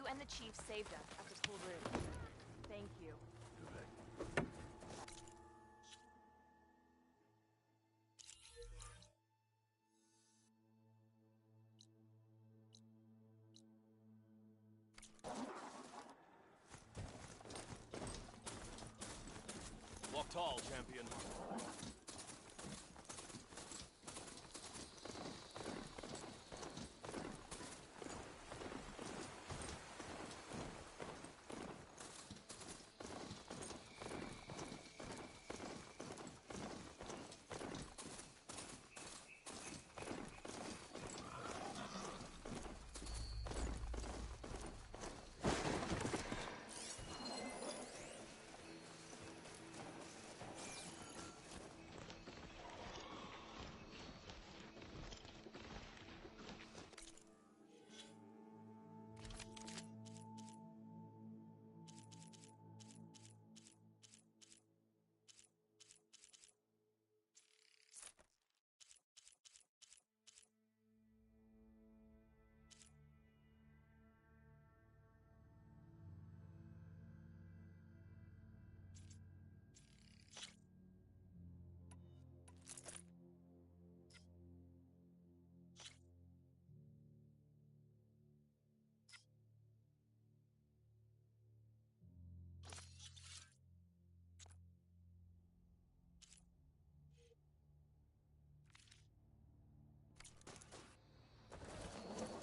and the chief saved us at this whole room. Thank you. Walk tall, champion.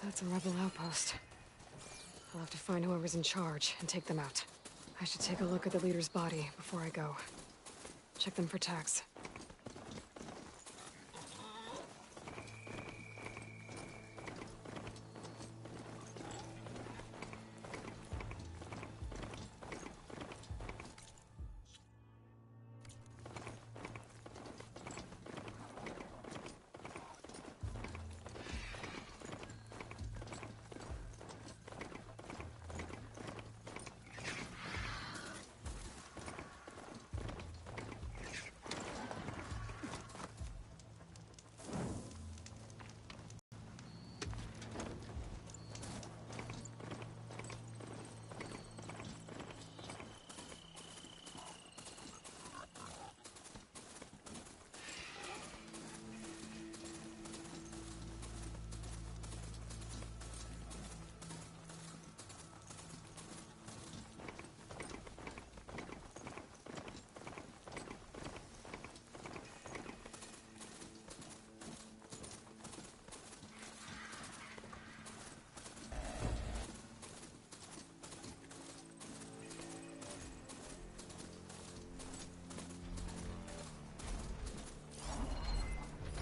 That's a rebel outpost. I'll have to find whoever's in charge and take them out. I should take a look at the leader's body before I go. Check them for tags.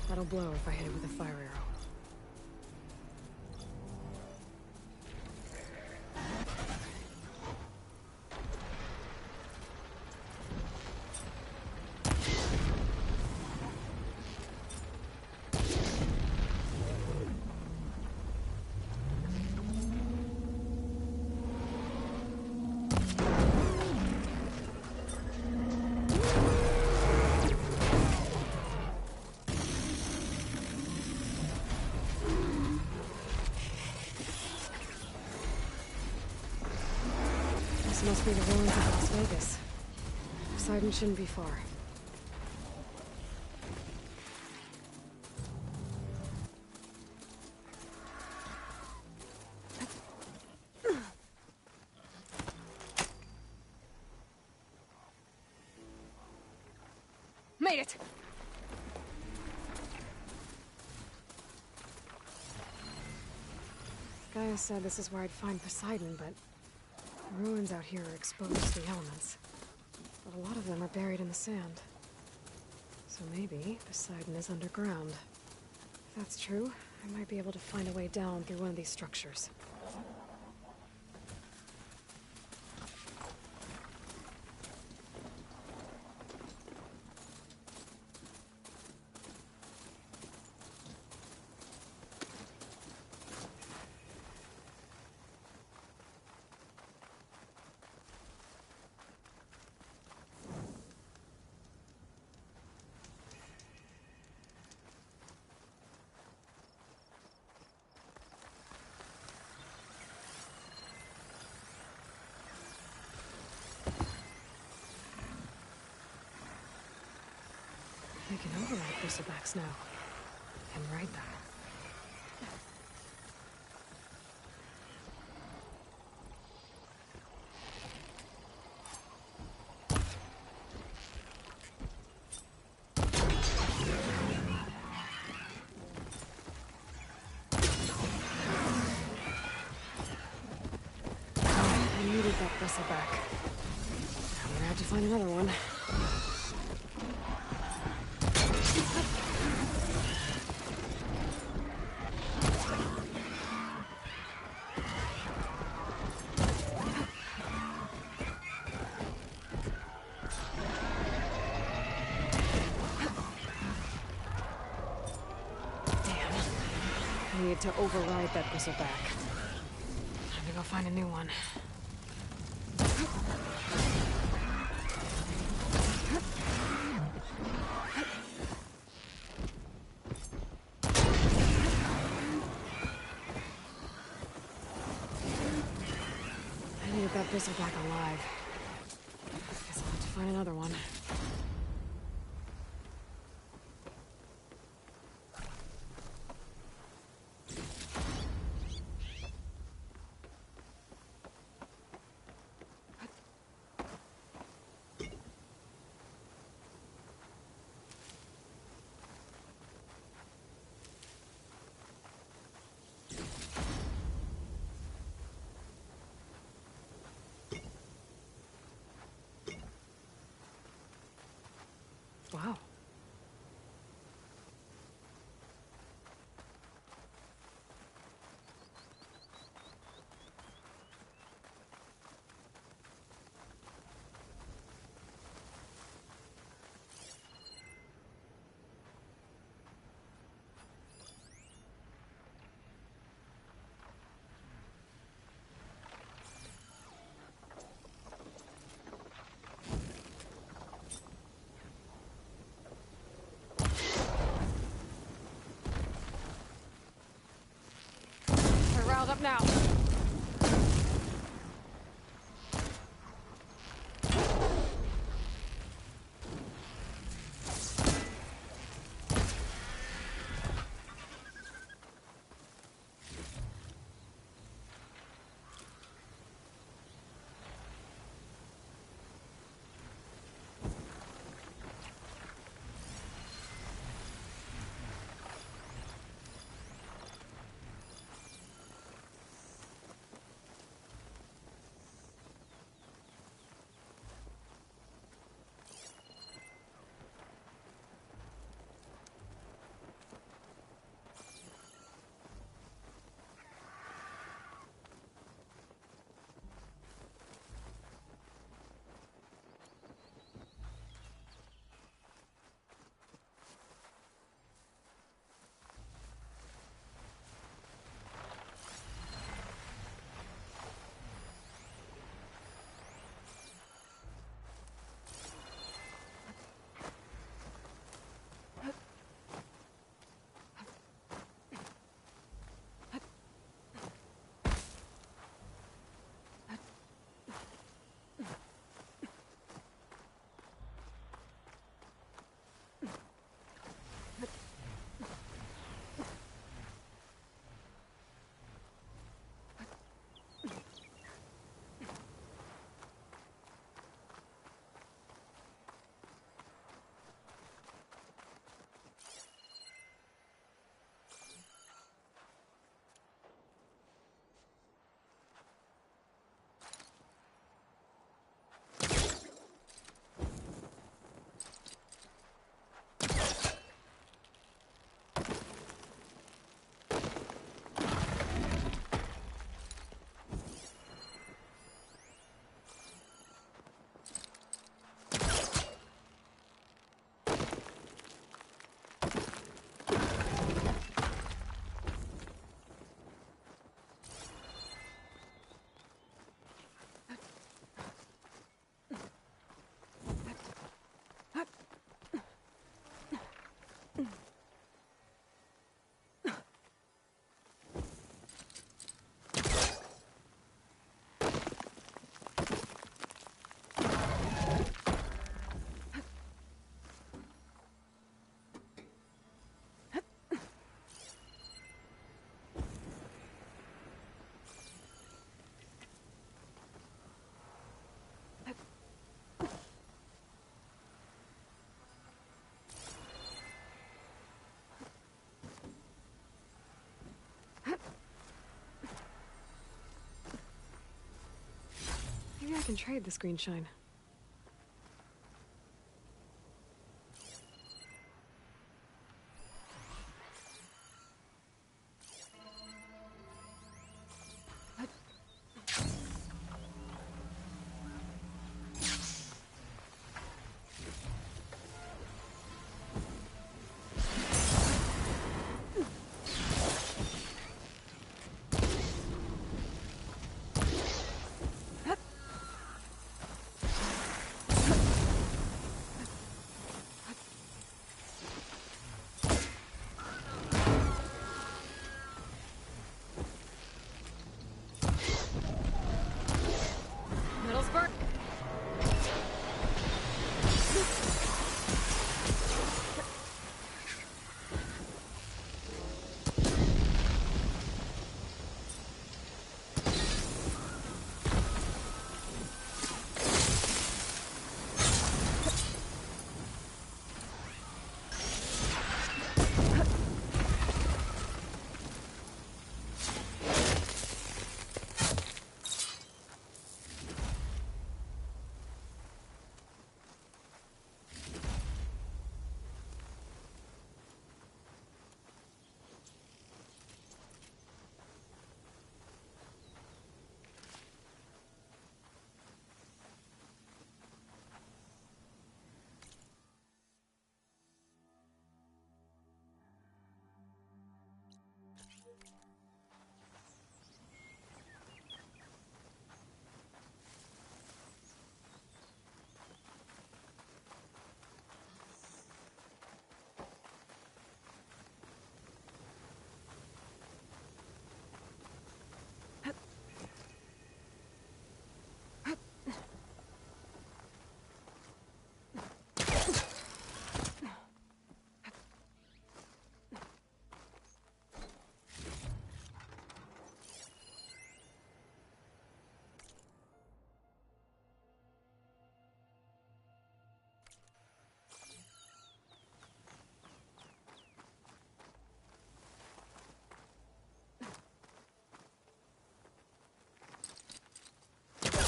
That'll blow if I hit it with a fire arrow. This must be the ruins of Las Vegas. Poseidon shouldn't be far. Made it! Gaia said this is where I'd find Poseidon, but the ruins out here are exposed to the elements. But a lot of them are buried in the sand. So maybe Poseidon is underground. If that's true, I might be able to find a way down through one of these structures. override bristlebacks now. Can ride them. I needed that bristleback. I'm gonna have to find another one. I need to override that bristleback. Time to go find a new one. I needed that bristleback alive. Guess I'll have to find another one. Wow. They're riled up now. I can trade this green shine.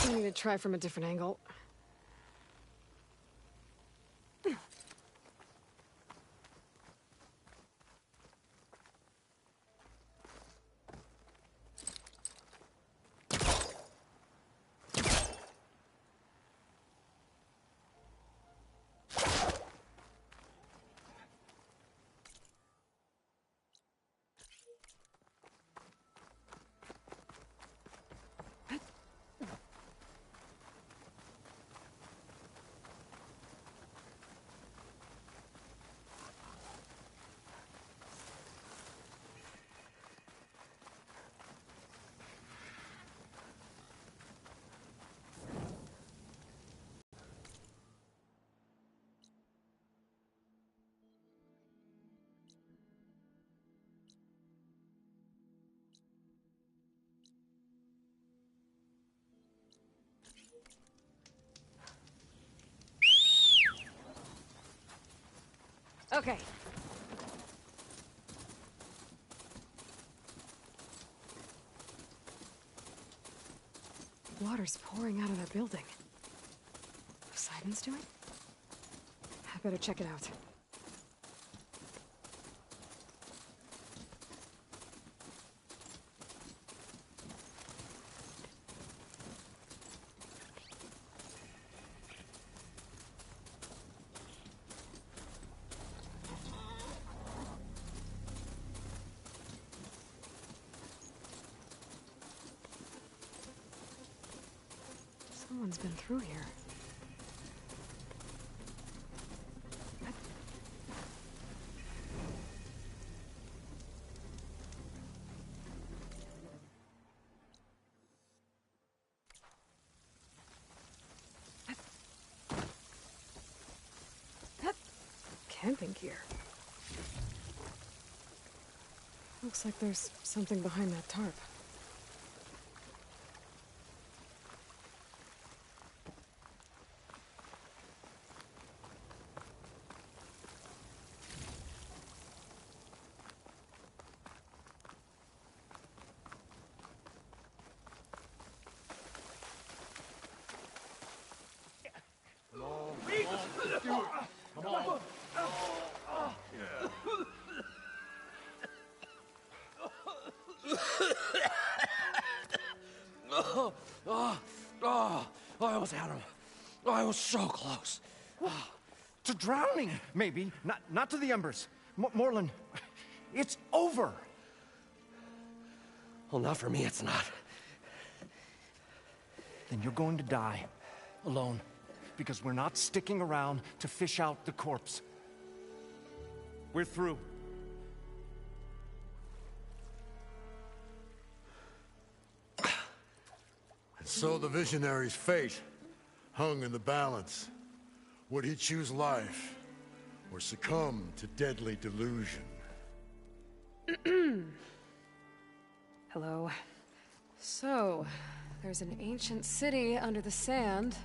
I need to try from a different angle. Okay. Water's pouring out of that building. Poseidon's doing? I better check it out. Someone's been through here. Camping gear. Looks like there's something behind that tarp. almost had him. Oh, I was so close. To drowning, maybe. Not to the embers. Moreland, it's over. Well, not for me, it's not. Then you're going to die. Alone. Because we're not sticking around to fish out the corpse. We're through. And so the visionary's fate hung in the balance. Would he choose life, or succumb to deadly delusion? Hello. So, there's an ancient city under the sand,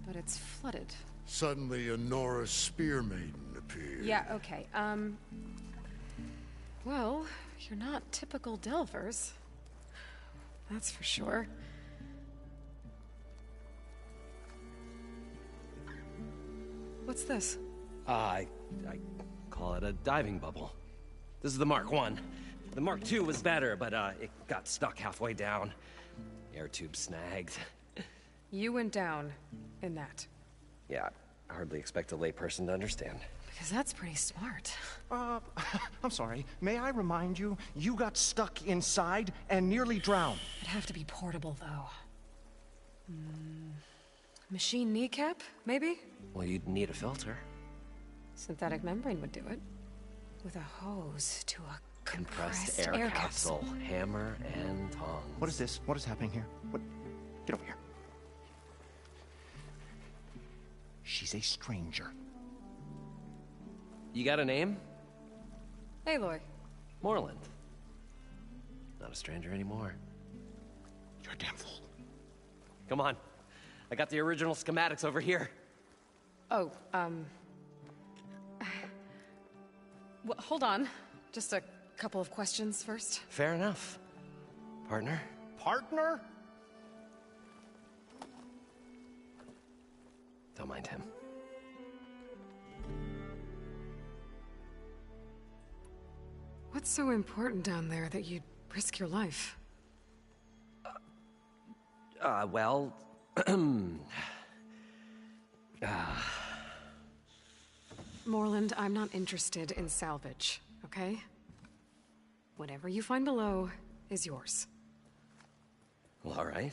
but it's flooded. Suddenly, a Norse spear maiden appeared. Yeah, okay, well, you're not typical Delvers. That's for sure. What's this? I call it a diving bubble. This is the Mark I. The Mark II was better, but it got stuck halfway down. Air tube snagged. You went down in that. Yeah, I hardly expect a layperson to understand. Because that's pretty smart. I'm sorry. May I remind you, you got stuck inside and nearly drowned. It'd have to be portable, though. Machine kneecap, maybe? Well, you'd need a filter. Synthetic membrane would do it. With a hose to a Compressed air capsule. Hammer and tongs. What is this? What is happening here? What? Get over here. She's a stranger. You got a name? Aloy. Moreland. Not a stranger anymore. You're a damn fool. Come on. I got the original schematics over here. Oh, well, hold on. Just a couple of questions first. Fair enough. Partner? Partner? Don't mind him. What's so important down there that you'd risk your life? Well... Moreland, I'm not interested in salvage, okay? Whatever you find below is yours. Well, all right.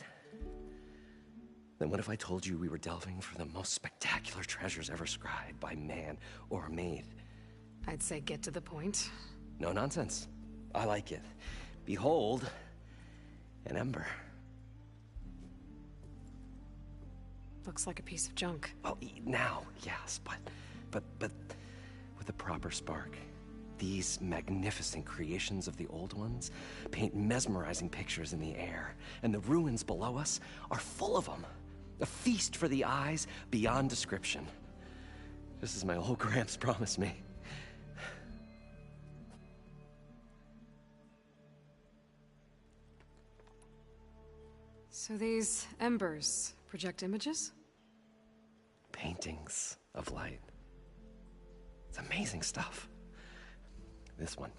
Then what if I told you we were delving for the most spectacular treasures ever scribed by man or maid? I'd say get to the point. No nonsense. I like it. Behold, an ember. Looks like a piece of junk. Well, now, yes, but with a proper spark. These magnificent creations of the old ones paint mesmerizing pictures in the air, and the ruins below us are full of them. A feast for the eyes beyond description. Just as my old Gramps promised me. So these embers project images? Paintings of light. It's amazing stuff. This one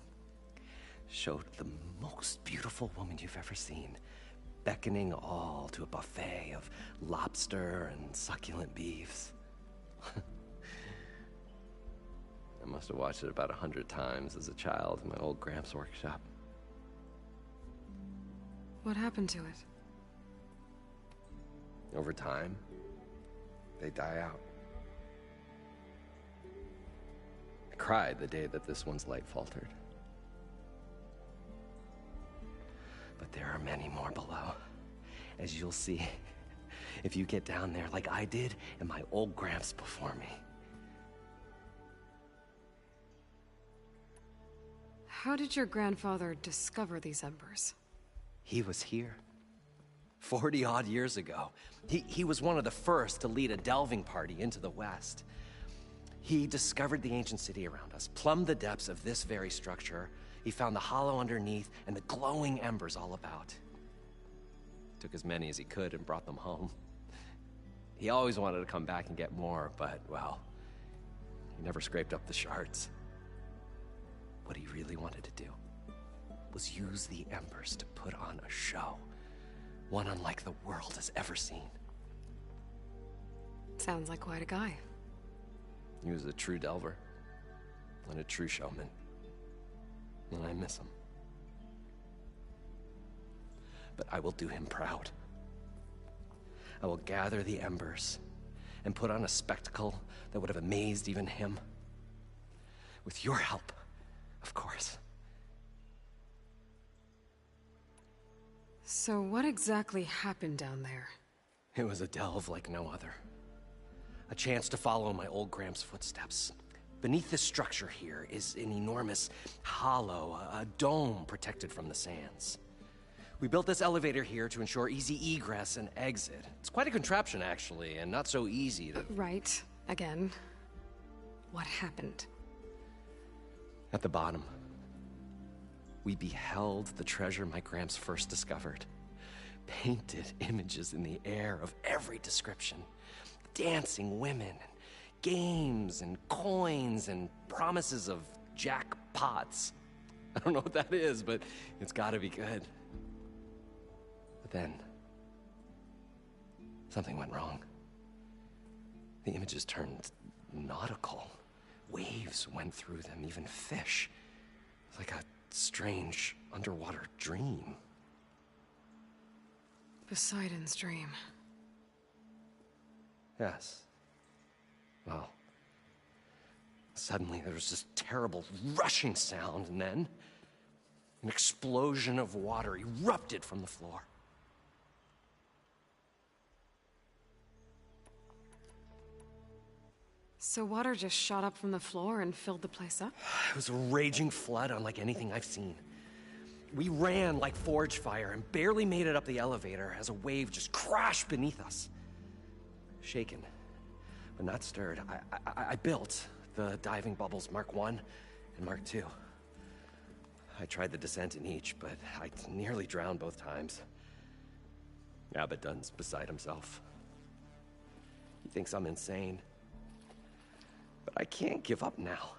showed the most beautiful woman you've ever seen, beckoning all to a buffet of lobster and succulent beefs. I must have watched it about 100 times as a child in my old Gramps' workshop. What happened to it? Over time, they die out. I cried the day that this one's light faltered. But there are many more below, as you'll see if you get down there like I did and my old Gramps before me. How did your grandfather discover these embers? He was here 40-odd years ago. He was one of the first to lead a delving party into the West. He discovered the ancient city around us, plumbed the depths of this very structure. He found the hollow underneath and the glowing embers all about. Took as many as he could and brought them home. He always wanted to come back and get more, but, well, he never scraped up the shards. What he really wanted to do was use the embers to put on a show. One unlike the world has ever seen. Sounds like quite a guy. He was a true delver. And a true showman. And I miss him. But I will do him proud. I will gather the embers and put on a spectacle that would have amazed even him. With your help, of course. So what exactly happened down there? It was a delve like no other. A chance to follow my old Graham's footsteps. Beneath this structure here is an enormous hollow, a dome protected from the sands. We built this elevator here to ensure easy egress and exit. It's quite a contraption, actually, and not so easy to... Right. Again. What happened? At the bottom, we beheld the treasure my Gramps first discovered. Painted images in the air of every description. Dancing women, games and coins and promises of jackpots. I don't know what that is, but it's gotta be good. But then, something went wrong. The images turned nautical. Waves went through them, even fish. Like a strange underwater dream. Poseidon's dream. Yes. Well, suddenly there was this terrible rushing sound, and then an explosion of water erupted from the floor. So water just shot up from the floor and filled the place up? It was a raging flood unlike anything I've seen. We ran like forge fire and barely made it up the elevator as a wave just crashed beneath us. Shaken, but not stirred, I built the diving bubbles Mark 1 and Mark 2. I tried the descent in each, but I nearly drowned both times. Abaddon's beside himself. He thinks I'm insane. But I can't give up now.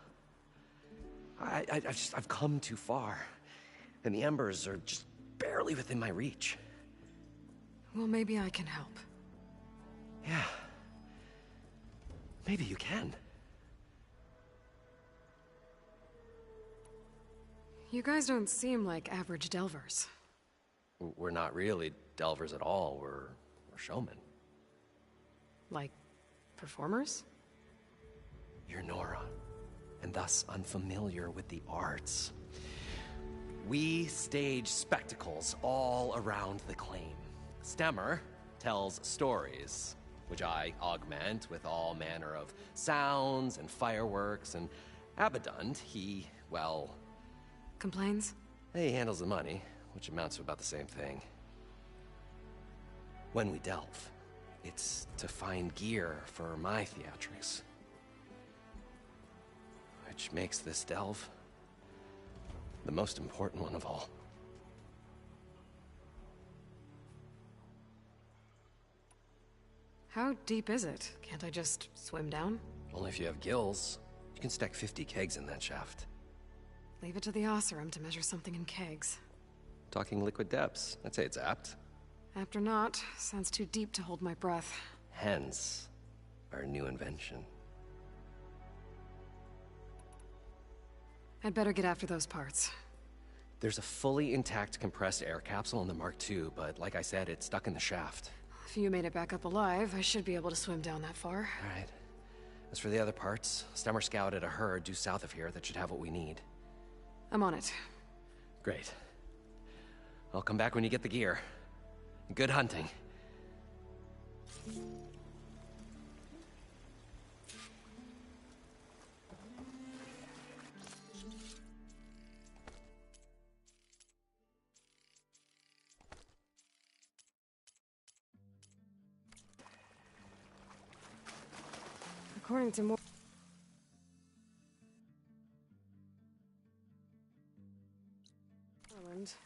I've come too far. And the embers are just barely within my reach. Well, maybe I can help. Yeah. Maybe you can. You guys don't seem like average delvers. We're not really delvers at all. We're showmen. Like, performers? You're Nora, and thus unfamiliar with the arts. We stage spectacles all around the claim. Stemmer tells stories, which I augment with all manner of sounds and fireworks, and Abaddon, he, well... Complains? He handles the money, which amounts to about the same thing. When we delve, it's to find gear for my theatrics. Which makes this delve the most important one of all. How deep is it? Can't I just swim down? Only if you have gills. You can stack 50 kegs in that shaft. Leave it to the Oseram to measure something in kegs. Talking liquid depths, I'd say it's apt. Apt or not, sounds too deep to hold my breath. Hence, our new invention. I'd better get after those parts. There's a fully intact compressed air capsule in the Mark II, but like I said, it's stuck in the shaft. If you made it back up alive, I should be able to swim down that far. All right. As for the other parts, Stemmer scouted a herd due south of here that should have what we need. I'm on it. Great. I'll come back when you get the gear. Good hunting. According to more...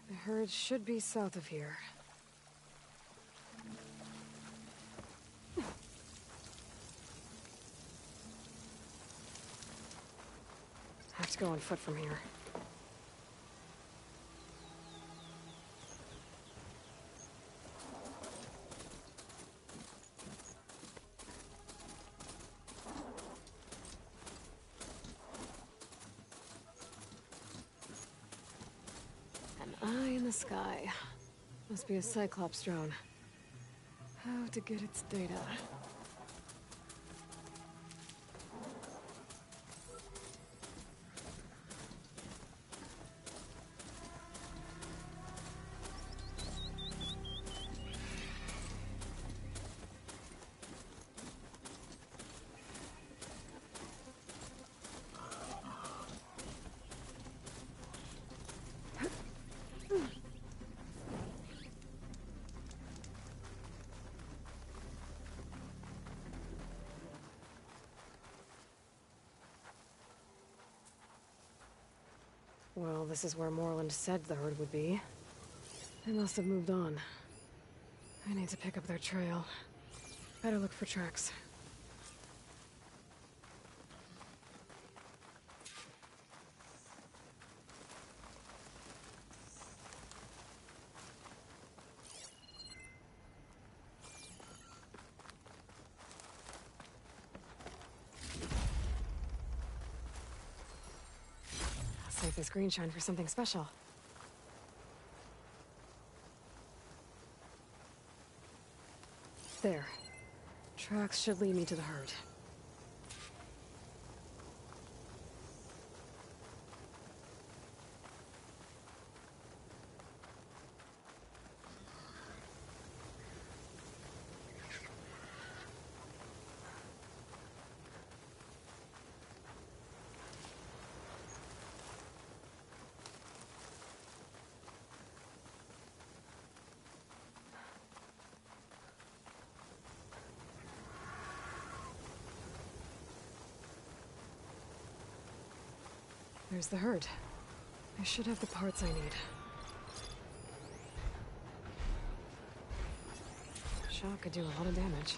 The herd should be south of here. Have to go on foot from here. the sky. Must be a Cyclops drone. How to get its data? Well, this is where Moreland said the herd would be. They must have moved on. I need to pick up their trail. Better look for tracks. Save this green shine for something special. There. Tracks should lead me to the herd. There's the herd. I should have the parts I need. Shock could do a lot of damage.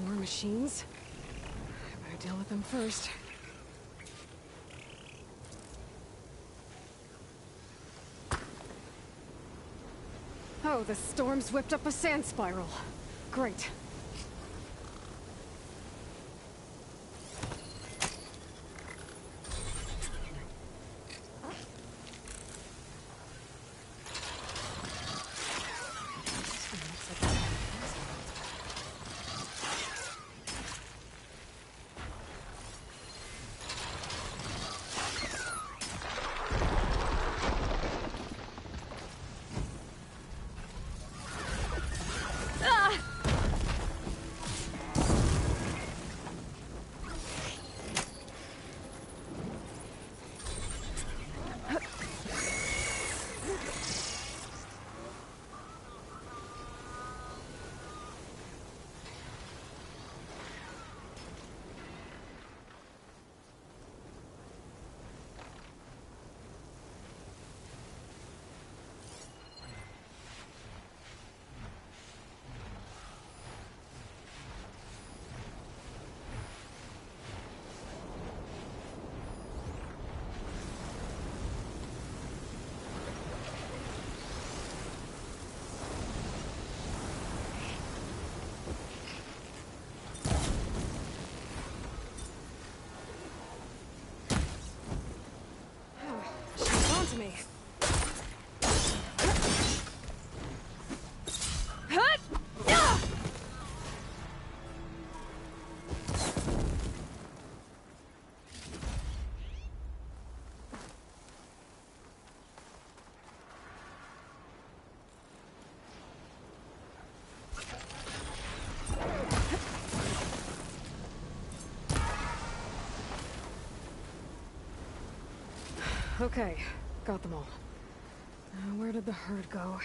More machines? I better deal with them first. Oh, the storm's whipped up a sand spiral. Great. Me. Okay, got them all. Now, where did the herd go?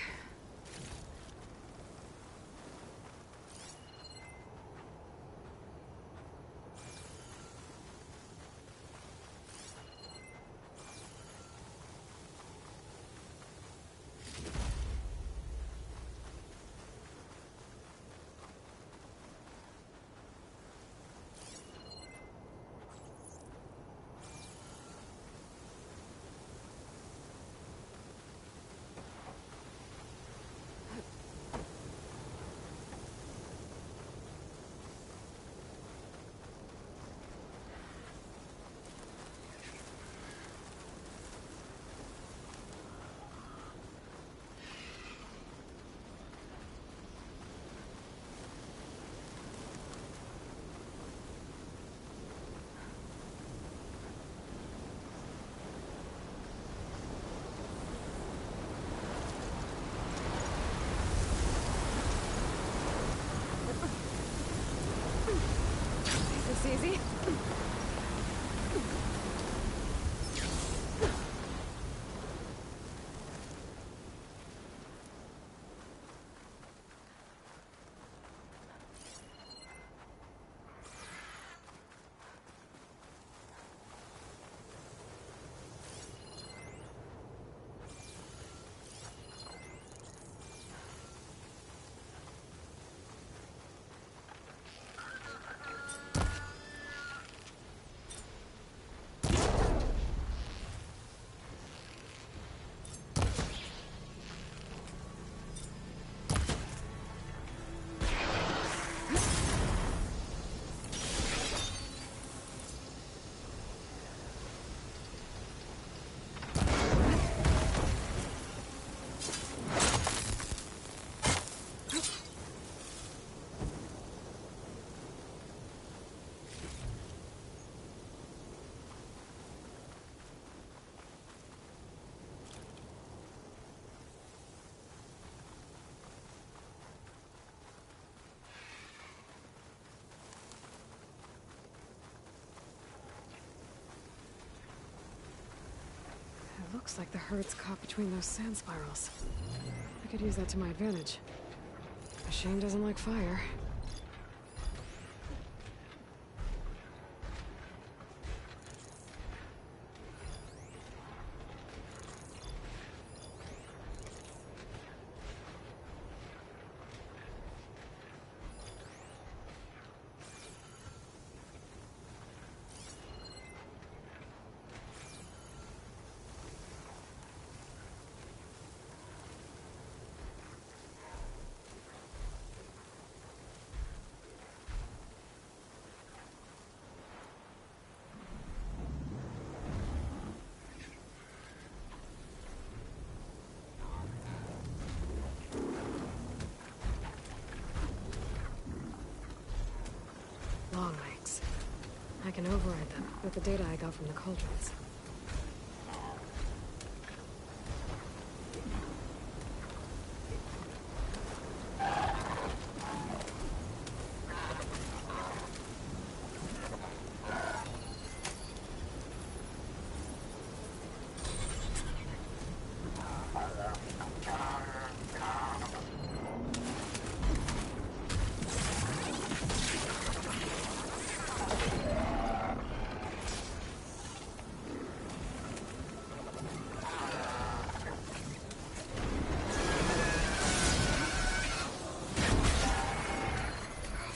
It looks like the herd's caught between those sand spirals. I could use that to my advantage. Machine doesn't like fire. Long legs. I can override them with the data I got from the cauldrons.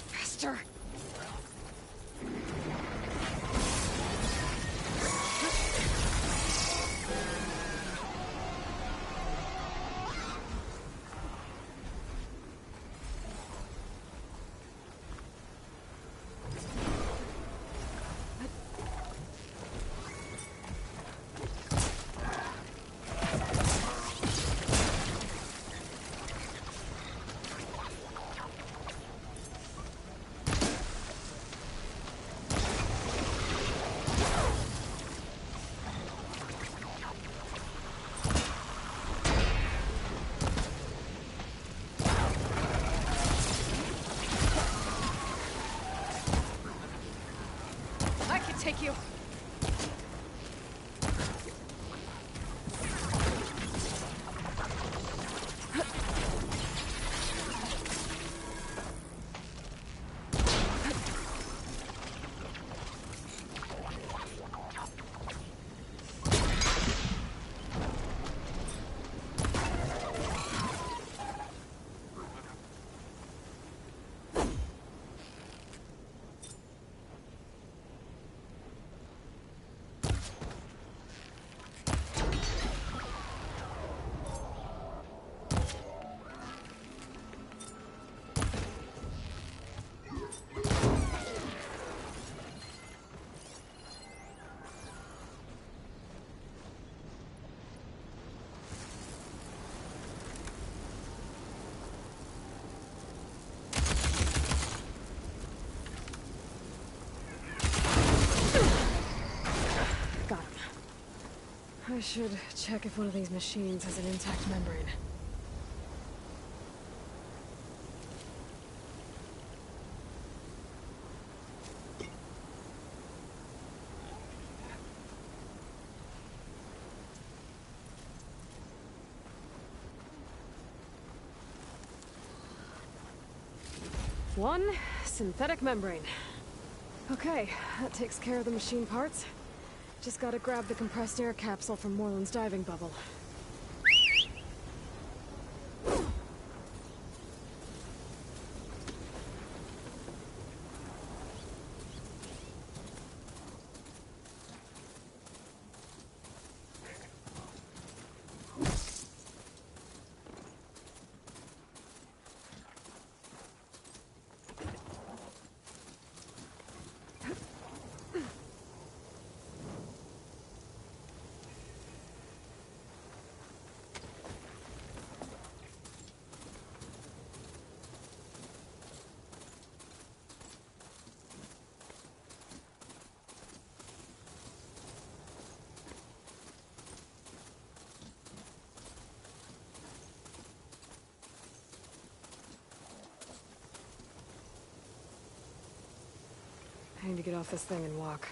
Faster! I can take you. Got him. I should check if one of these machines has an intact membrane. 1, synthetic membrane. Okay, that takes care of the machine parts. Just gotta grab the compressed air capsule from Moreland's diving bubble. I need to get off this thing and walk.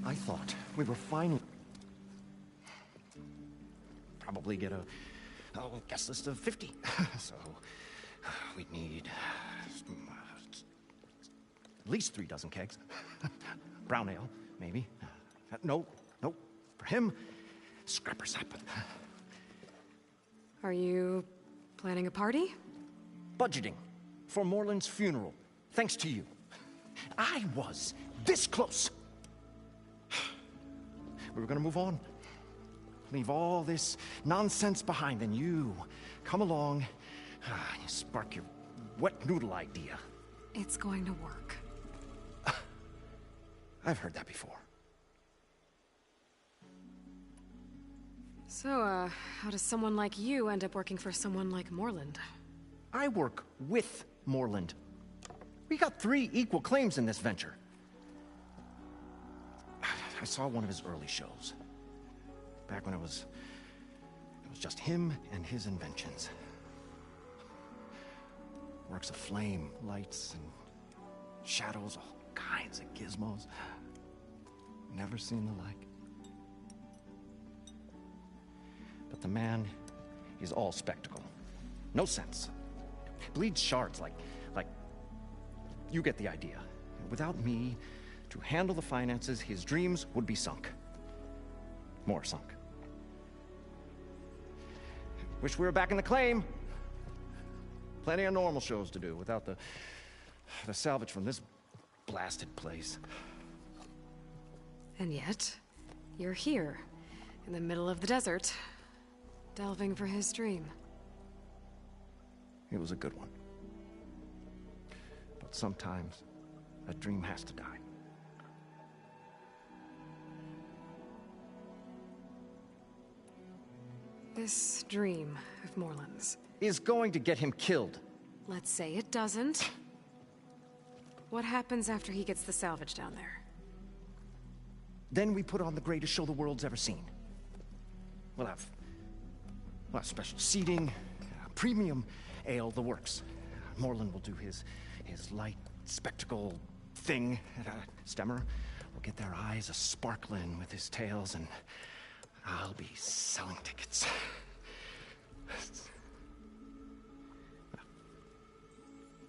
I thought we were finally... Probably get a guest list of 50. So, we'd need at least 3 dozen kegs. Brown ale, maybe. No, for him, scrapper sap. Are you planning a party? Budgeting for Moreland's funeral, thanks to you. I was this close. We were gonna move on. Leave all this nonsense behind, and you come along, you spark your wet noodle idea. It's going to work. I've heard that before. So, how does someone like you end up working for someone like Moreland? I work with Moreland. We got 3 equal claims in this venture. I saw one of his early shows. Back when it was just him and his inventions. Works of flame, lights, and shadows, all kinds of gizmos. Never seen the like. But the man is all spectacle. No sense. Bleeds shards like... You get the idea. Without me to handle the finances, his dreams would be sunk. More sunk. Wish we were back in the claim. Plenty of normal shows to do without the salvage from this blasted place. And yet, you're here, in the middle of the desert, delving for his dream. It was a good one. But sometimes, a dream has to die. This dream of Moreland's Is going to get him killed. let's say it doesn't. What happens after he gets the salvage down there? Then we put on the greatest show the world's ever seen. We'll have special seating, premium ale, the works. Moreland will do his light spectacle thing. Stemmer will get their eyes a-sparkling with his tales, and I'll be selling tickets.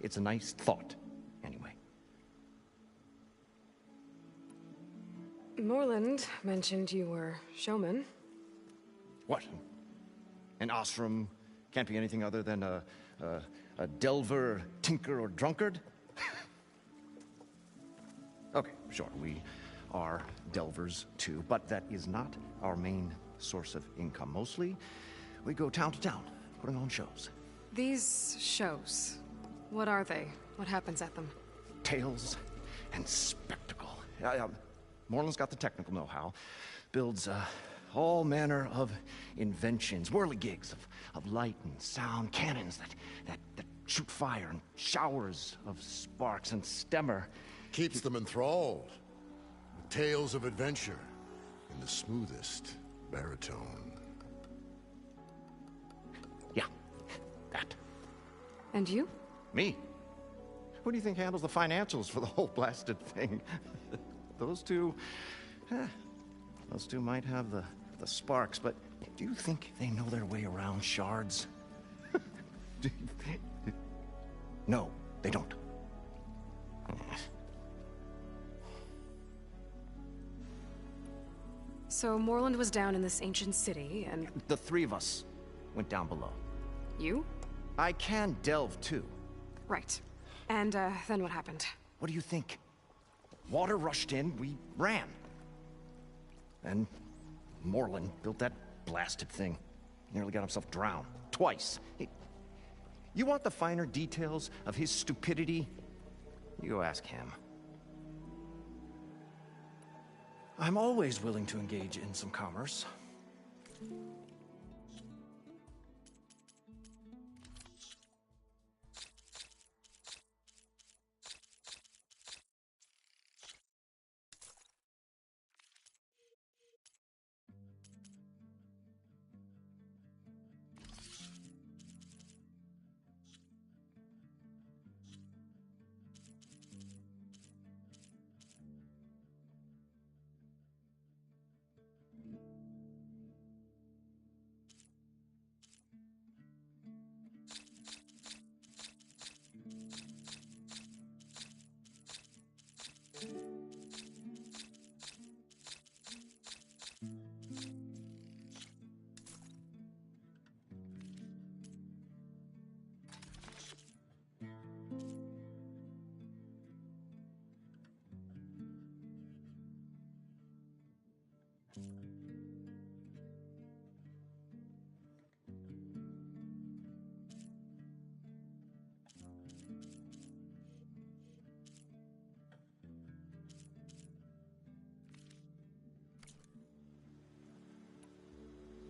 It's a nice thought, anyway. Moreland mentioned you were showman. What? An ostrom can't be anything other than a delver, tinker, or drunkard? Okay, sure, we are delvers too, but that is not our main source of income. Mostly, we go town to town, putting on shows. These shows, what are they? What happens at them? Tales and spectacle. Moreland's got the technical know-how. Builds all manner of inventions, whirligigs of light and sound, cannons that shoot fire, and showers of sparks, and Stemmer Keeps them enthralled with tales of adventure in the smoothest baritone. Yeah, that. And you? Me? Who do you think handles the financials for the whole blasted thing? Those two might have the sparks, but do you think they know their way around shards? No, they don't. So Moreland was down in this ancient city, and The three of us went down below. you? I can delve too. Right. And, then what happened? What do you think? Water rushed in, we ran. And Moreland built that blasted thing. Nearly got himself drowned. Twice. You want the finer details of his stupidity? You go ask him. I'm always willing to engage in some commerce.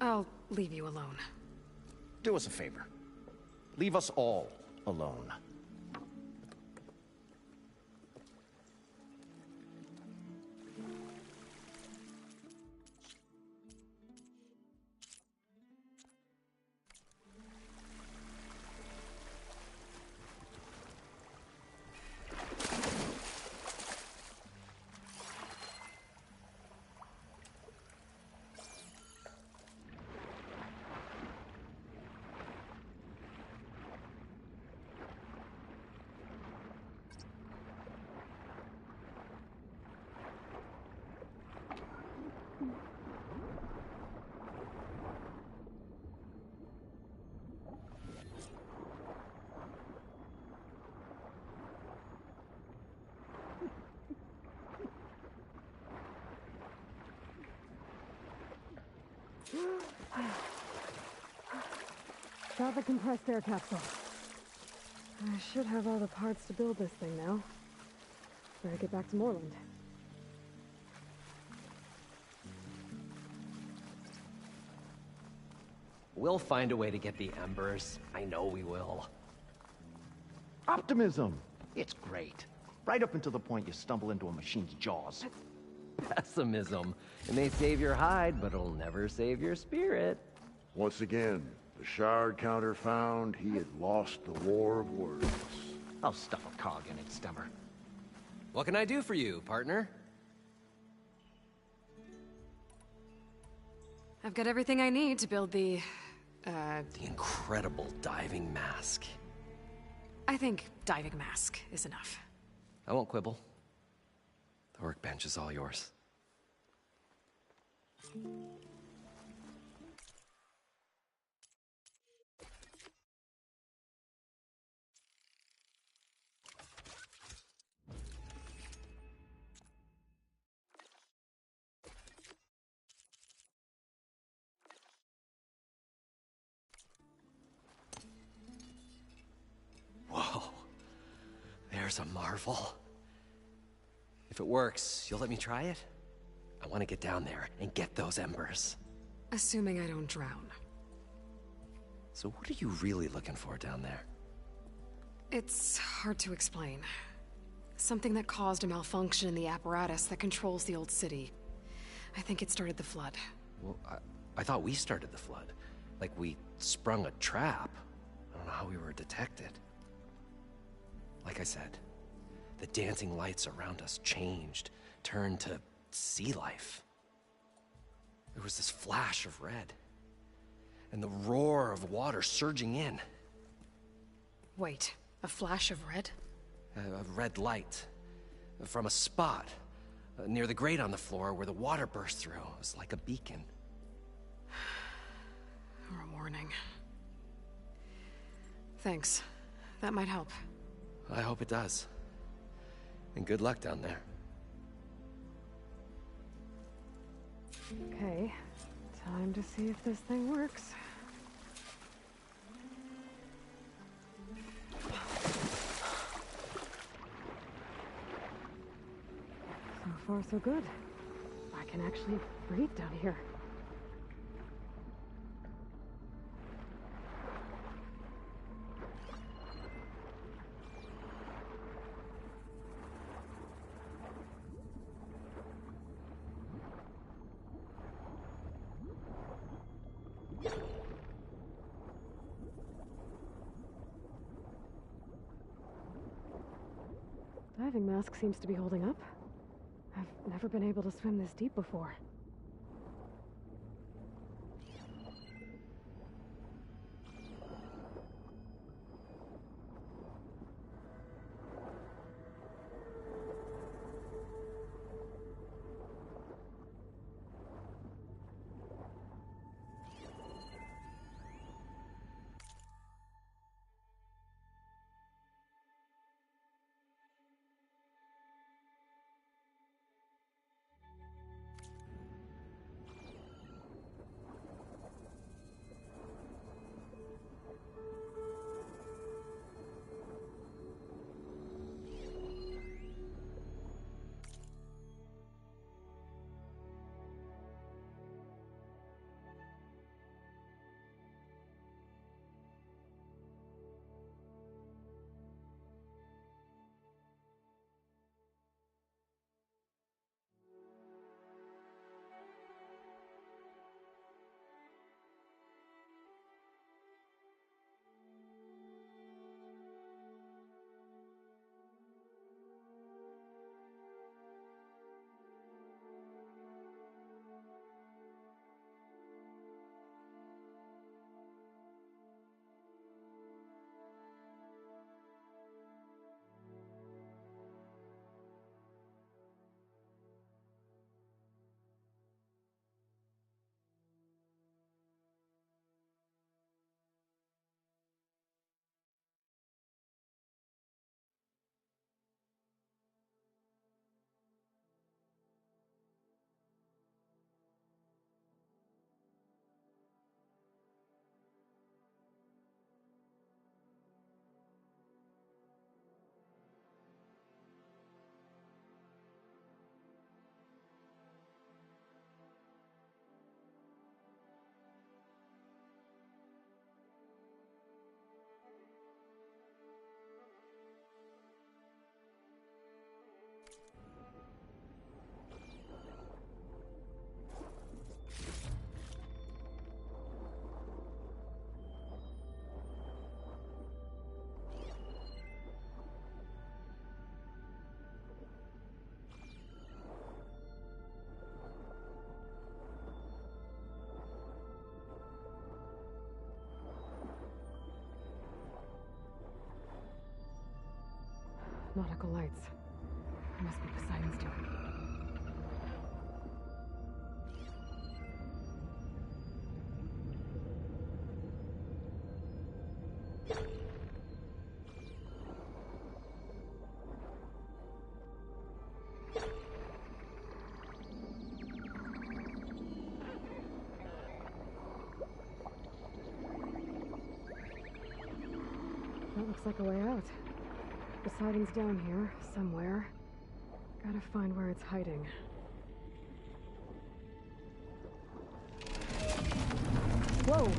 I'll leave you alone. Do us a favor. Leave us all alone. Got the compressed air capsule. I should have all the parts to build this thing now. Better get back to Moreland. We'll find a way to get the embers. I know we will. Optimism! It's great. Right up until the point you stumble into a machine's jaws. Pessimism. It may save your hide, but it'll never save your spirit. Once again, the shard counter found he had lost the war of words. I'll stuff a cog in it, Stemmer. What can I do for you, partner? I've got everything I need to build the incredible diving mask. I think diving mask is enough. I won't quibble. The workbench is all yours. Whoa. There's a marvel. If it works, you'll let me try it? I want to get down there and get those embers. Assuming I don't drown. So what are you really looking for down there? It's hard to explain. Something that caused a malfunction in the apparatus that controls the old city. I think it started the flood. Well, I thought we started the flood. Like we sprung a trap. I don't know how we were detected. Like I said, the dancing lights around us changed, turned to sea life. There was this flash of red, and the roar of water surging in. Wait, a flash of red? A red light from a spot near the grate on the floor where the water burst through. It was like a beacon. Or a warning. Thanks. That might help. I hope it does. And good luck down there. Okay, time to see if this thing works. So far, so good. I can actually breathe down here. Diving mask seems to be holding up. I've never been able to swim this deep before. Nautical lights. Must be Poseidon's doing. That looks like a way out. Poseidon's down here, somewhere. Gotta find where it's hiding. Whoa!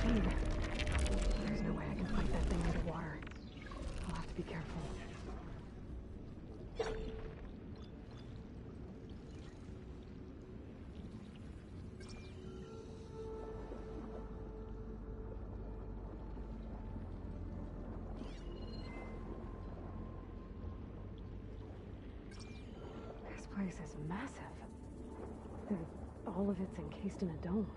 Shame. There's no way I can fight that thing underwater. I'll have to be careful. This place is massive. And all of it's encased in a dome.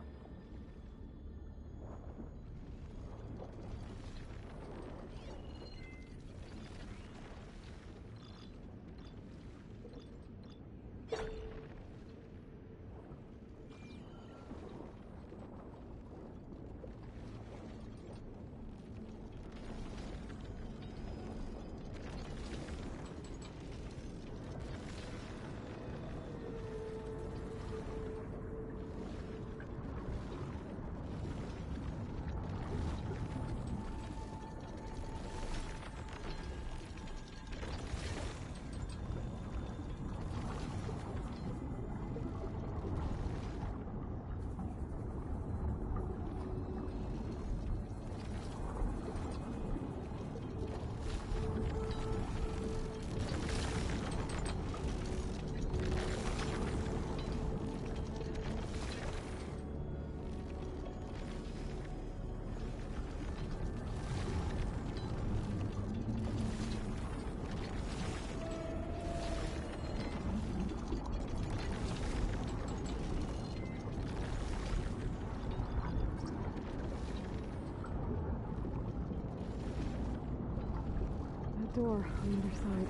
Door on the other side.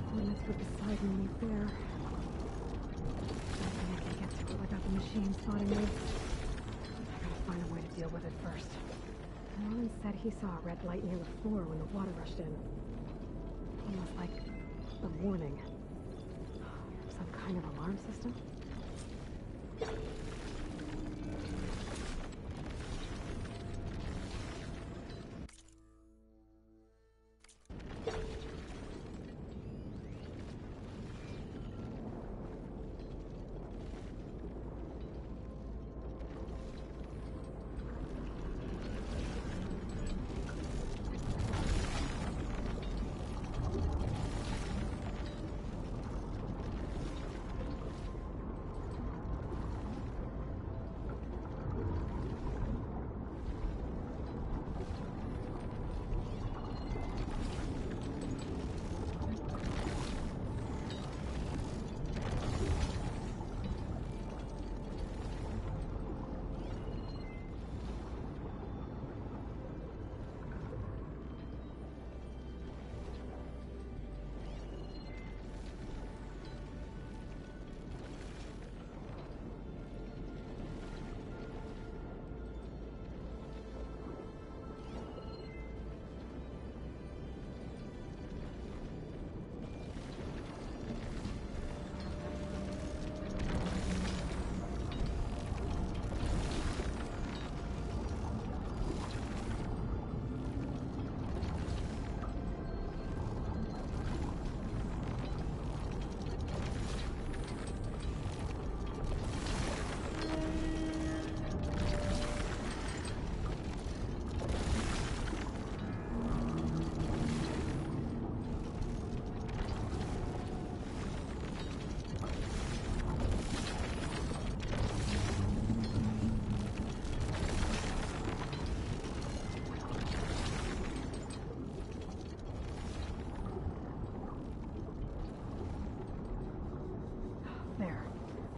Coordinates for Poseidon meet there. I think I can get to it without the machine spotting me. I gotta find a way to deal with it first. Norman said he saw a red light near the floor when the water rushed in. Almost like a warning. Some kind of alarm system?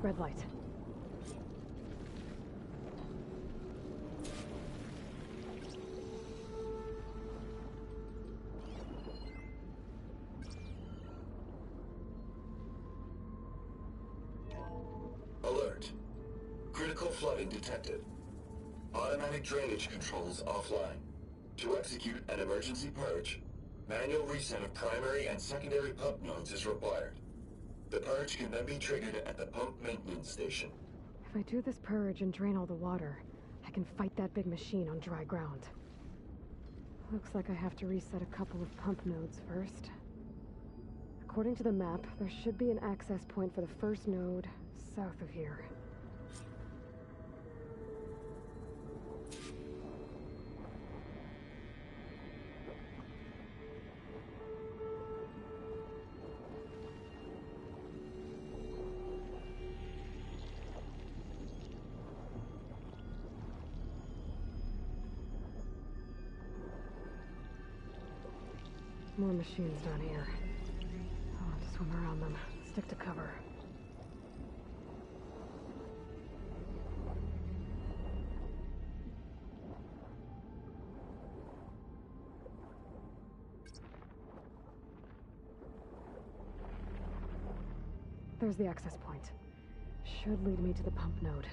Red light. Critical flooding detected. Automatic drainage controls offline. To execute an emergency purge, manual reset of primary and secondary pump nodes is required. The purge can then be triggered at the pump maintenance station. If I do this purge and drain all the water, I can fight that big machine on dry ground. Looks like I have to reset a couple of pump nodes first. According to the map, there should be an access point for the first node south of here. More machines down here. I'll have to swim around them. Stick to cover. There's the access point. Should lead me to the pump node.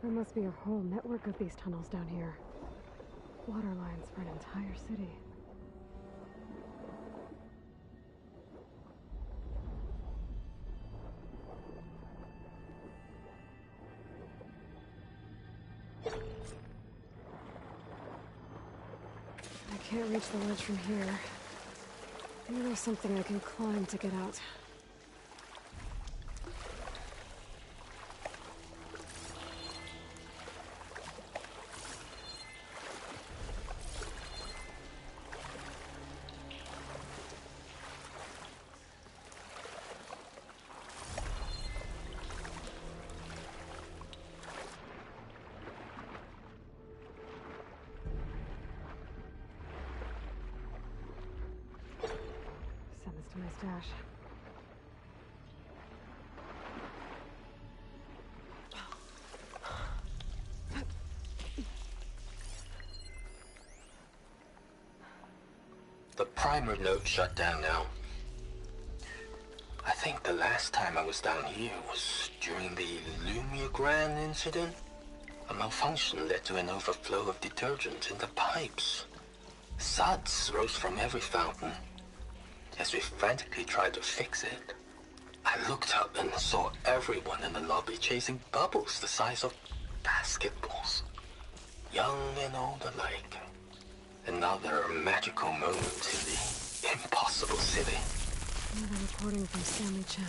There must be a whole network of these tunnels down here. Water lines for an entire city. I can't reach the ledge from here. Maybe there's something I can climb to get out. Send this to my stash. The primer node shut down now. I think the last time I was down here was during the Lumigran incident. A malfunction led to an overflow of detergent in the pipes. Suds rose from every fountain. As we frantically tried to fix it, I looked up and saw everyone in the lobby chasing bubbles the size of basketballs. Young and old alike. Another magical moment in the impossible city. Another recording from Stanley Chen.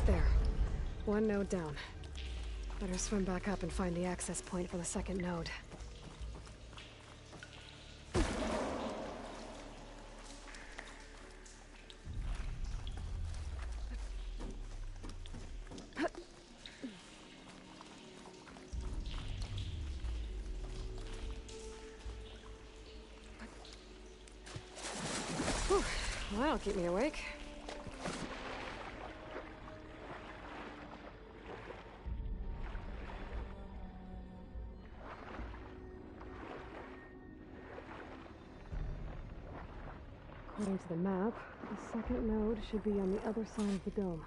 There. One node down. Better swim back up and find the access point for the second node. Whew. Well, that'll keep me awake. According to the map, the second node should be on the other side of the dome.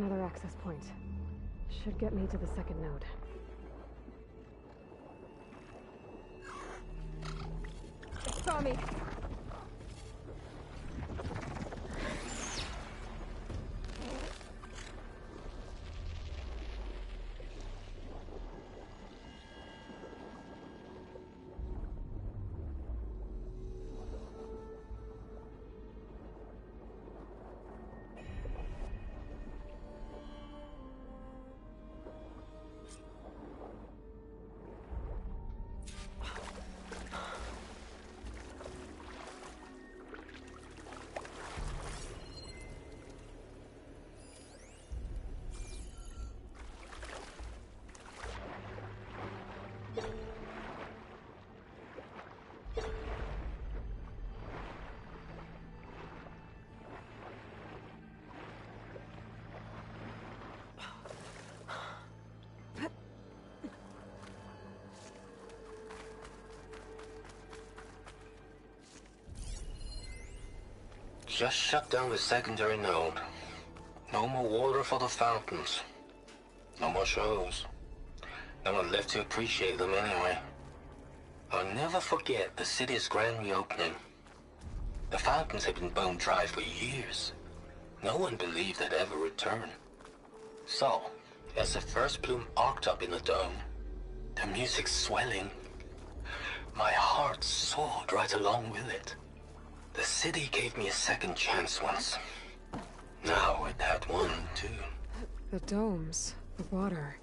another access point. Should get me to the second node. It saw me. Just shut down the secondary node. No more water for the fountains. No more shows. No one left to appreciate them anyway. I'll never forget the city's grand reopening. The fountains had been bone dry for years. No one believed they'd ever return. So, as the first bloom arced up in the dome, the music swelling, my heart soared right along with it. The city gave me a second chance once. Now it had one, too. The domes, the water.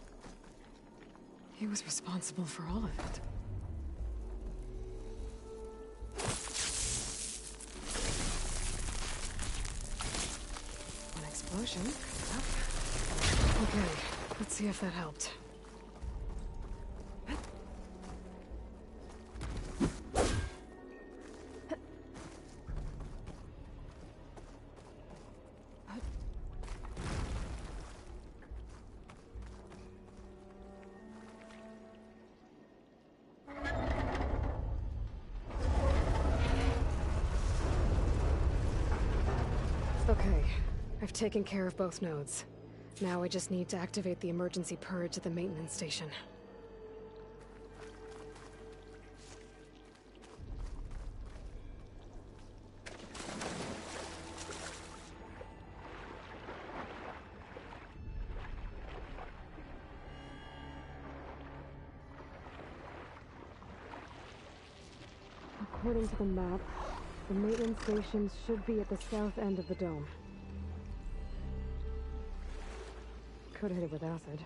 He was responsible for all of it. An explosion. Okay, let's see if that helped. Okay, I've taken care of both nodes. Now I just need to activate the emergency purge at the maintenance station. According to the map, the maintenance station should be at the south end of the dome. Could hit it with acid.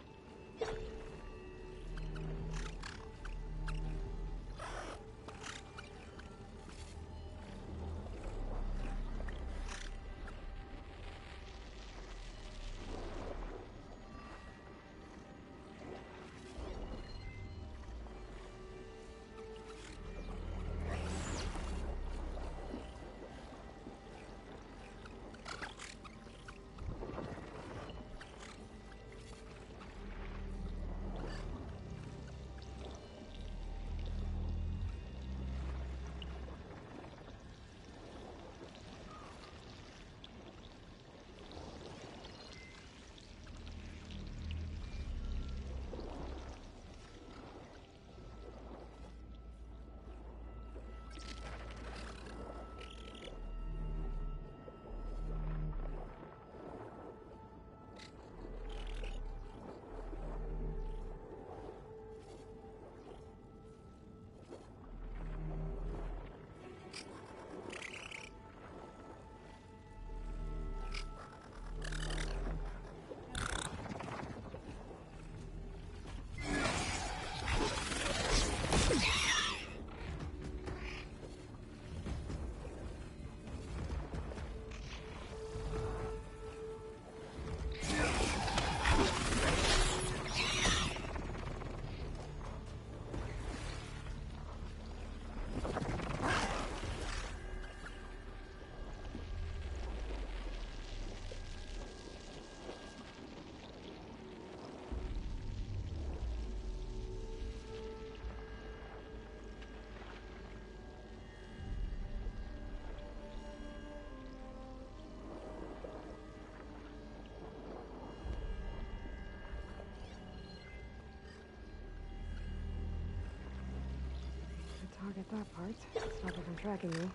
I'll get that part. Stop it from tracking me.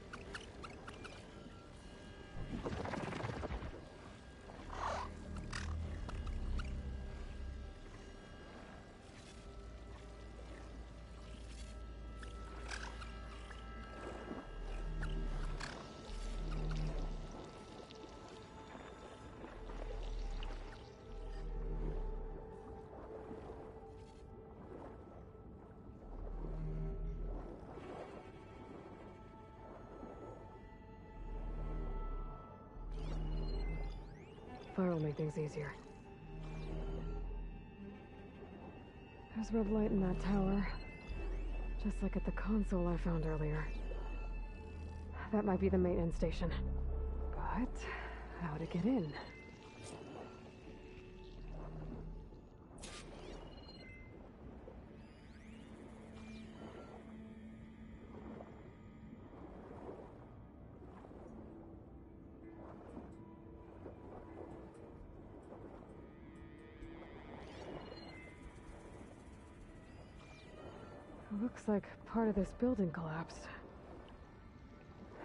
Fire will make things easier. There's red light in that tower. Just like at the console I found earlier. That might be the maintenance station. But how to get in? Looks like part of this building collapsed.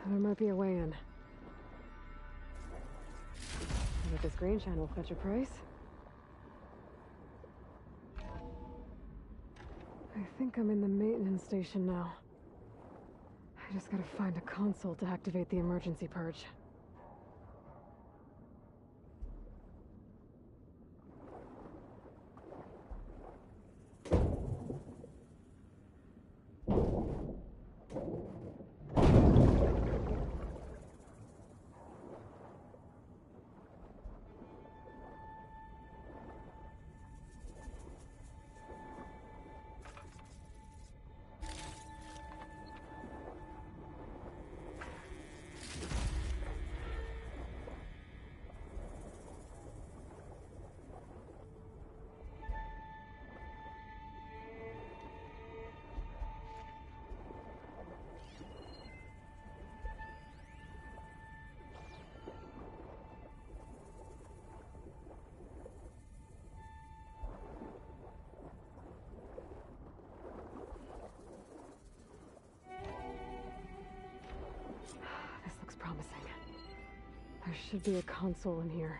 There might be a way in. But this green shine will fetch a price. I think I'm in the maintenance station now. I just gotta find a console to activate the emergency purge. This looks promising. There should be a console in here.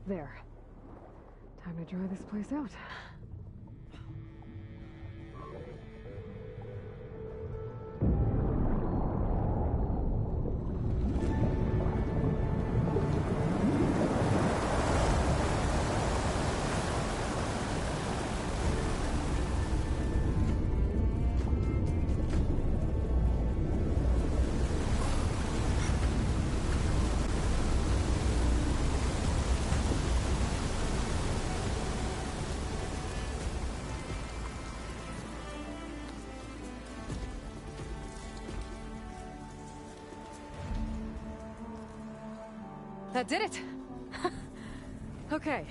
There. Time to dry this place out. That did it! Okay.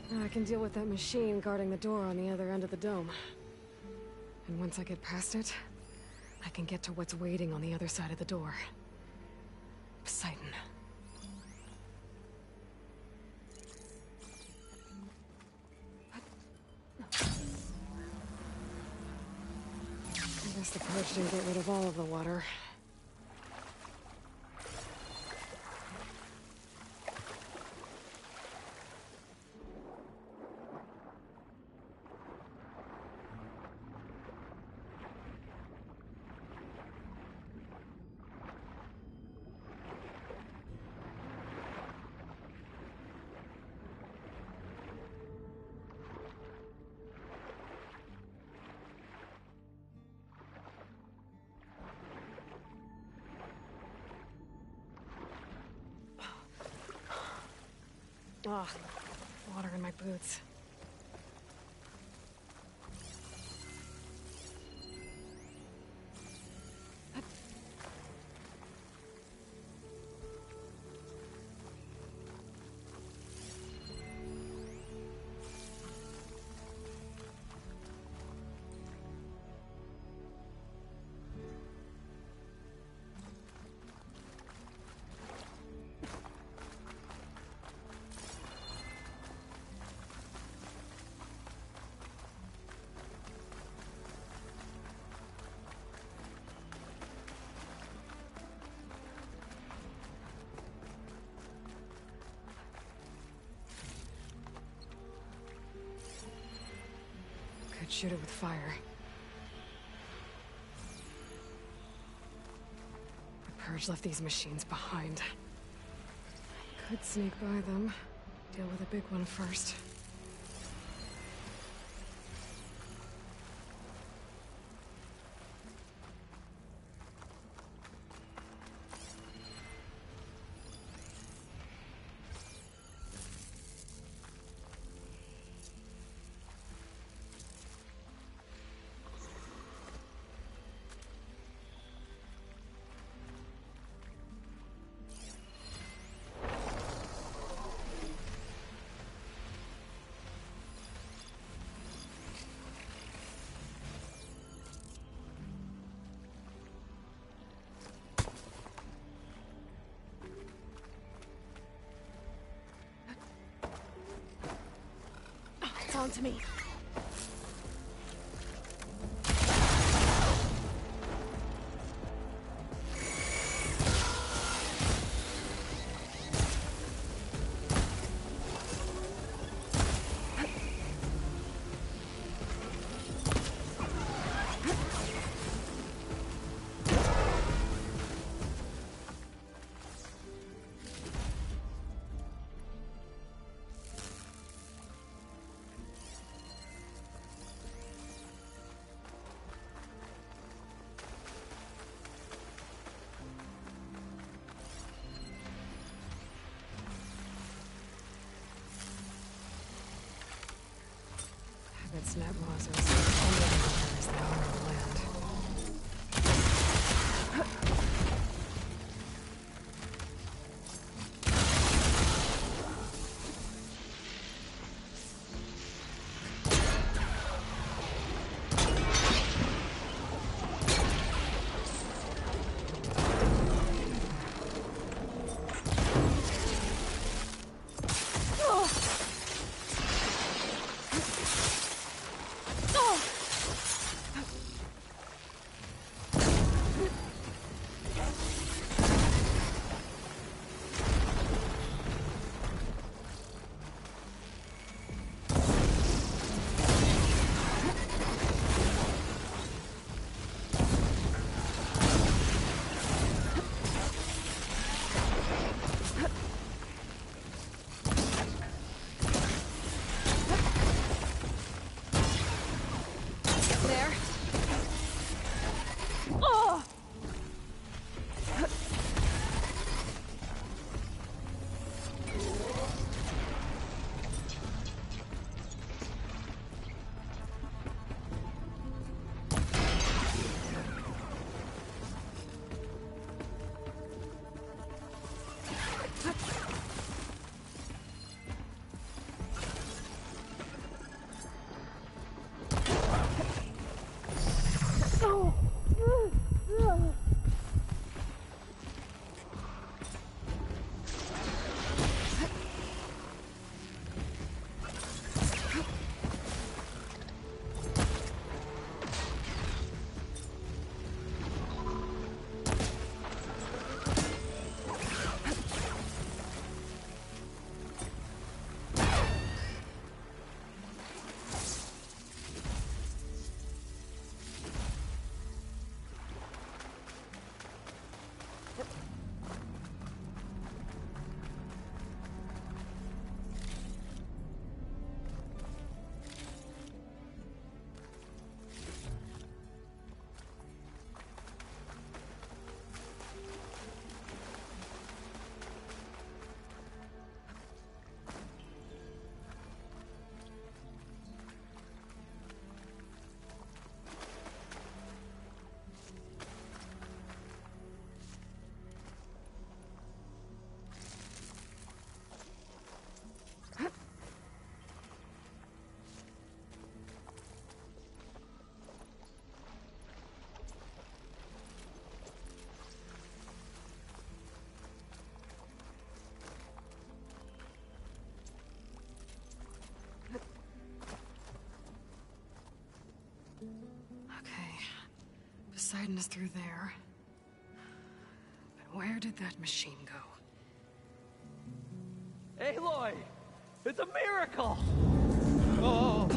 Now I can deal with that machine guarding the door on the other end of the dome. And once I get past it, I can get to what's waiting on the other side of the door. Poseidon. I guess the purge didn't get rid of all of the water. Ugh, water in my boots. could shoot it with fire. The Purge left these machines behind. I could sneak by them. Deal with a big one first. It's on to me. Its net was as unlimited as the owner of the land. Poseidon is through there. But where did that machine go? Aloy! It's a miracle! Oh!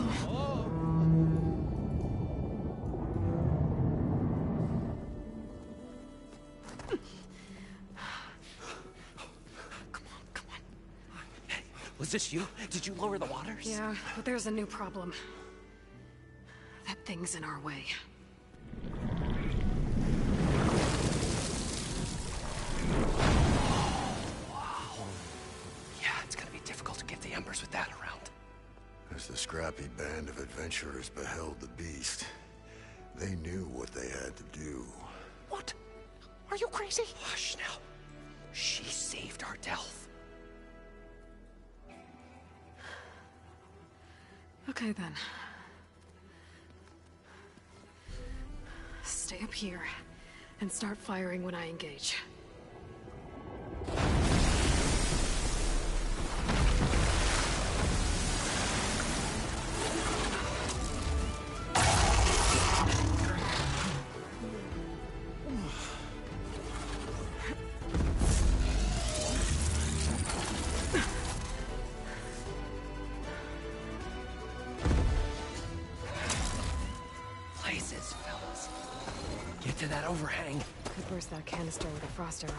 Was this you? Did you lower the waters? Yeah, but there's a new problem. That thing's in our way. Wow. Yeah, it's gonna be difficult to get the embers with that around. As the scrappy band of adventurers beheld the beast, they knew what they had to do. What? Are you crazy? Hush now. She saved our Delph. Okay then. Stay up here and start firing when I engage. Places, fellas. Get to that overhang. Could burst that canister with a frost arrow.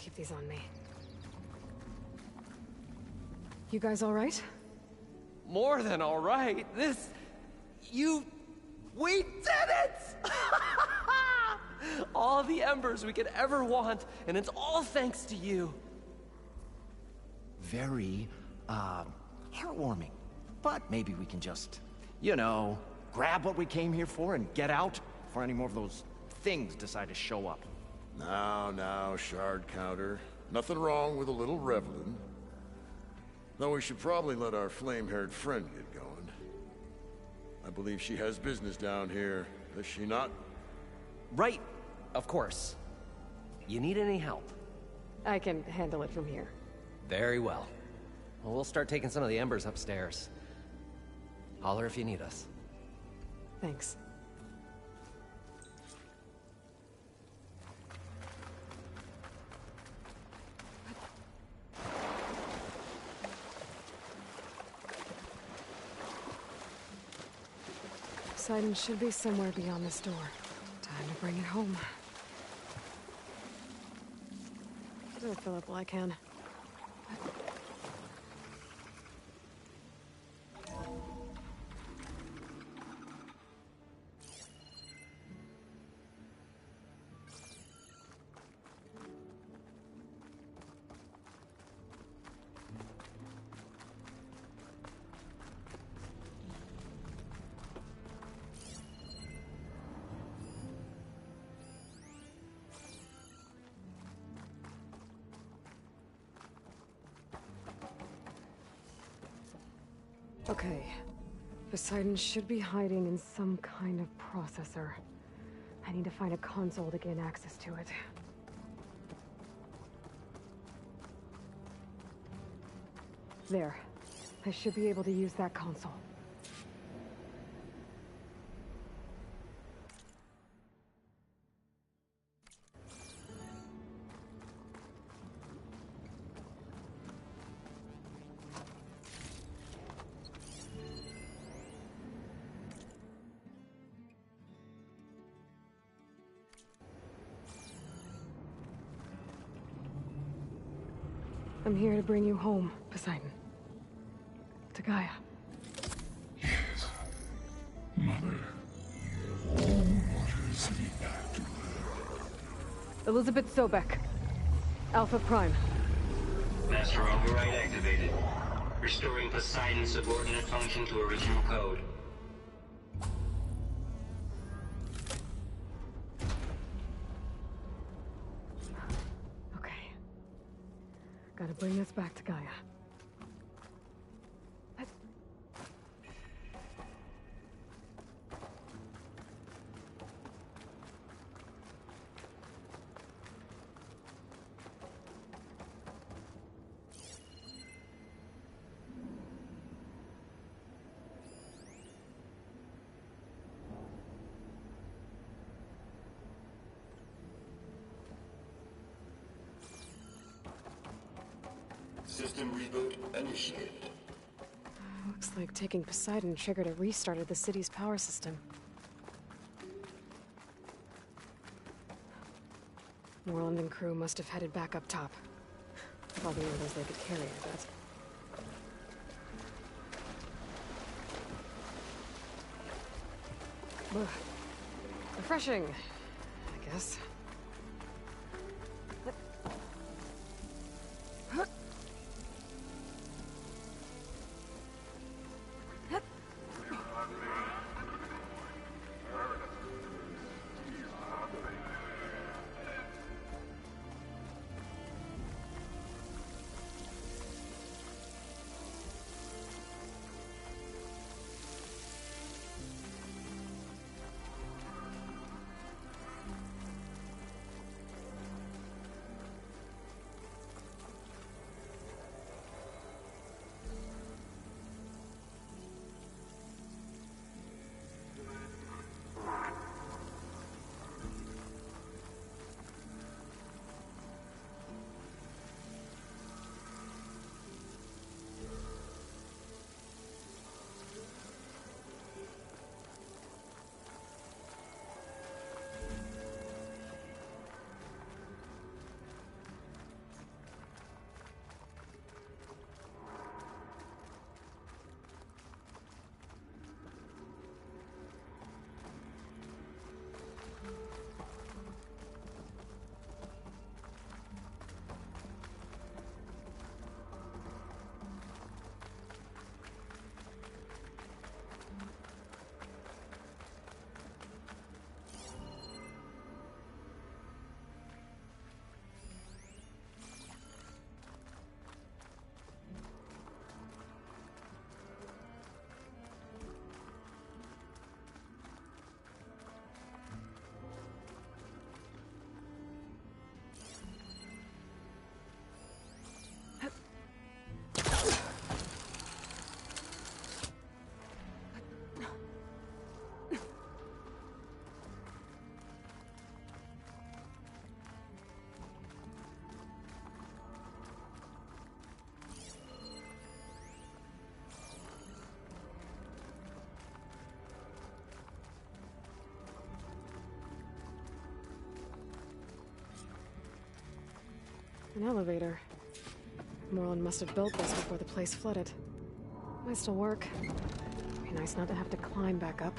keep these on me. You guys all right? More than all right. We did it! All the embers we could ever want, and it's all thanks to you. Very, heartwarming. But maybe we can just, you know, grab what we came here for and get out before any more of those things decide to show up. Now, shard counter. Nothing wrong with a little reveling. Though we should probably let our flame-haired friend get going. I believe she has business down here, does she not? Right, of course. You need any help? I can handle it from here. Very well. Well, we'll start taking some of the embers upstairs. Holler if you need us. Thanks. Poseidon should be somewhere beyond this door. Time to bring it home. I'll fill up while I can. Okay. Poseidon should be hiding in some kind of processor. I need to find a console to gain access to it. There. I should be able to use that console. I'm here to bring you home, Poseidon. To Gaia. Yes. Mother. All waters lead back to her. Elizabeth Sobek. Alpha Prime. Master override activated. Restoring Poseidon's subordinate function to original code. Okay. Gotta bring this back to Gaia. System reboot initiated. Looks like taking Poseidon triggered a restart of the city's power system. Moreland and crew must have headed back up top. With all the orders they could carry, I bet. Ugh. Refreshing, I guess. An elevator. Moreland must have built this before the place flooded. Might still work. Be nice not to have to climb back up.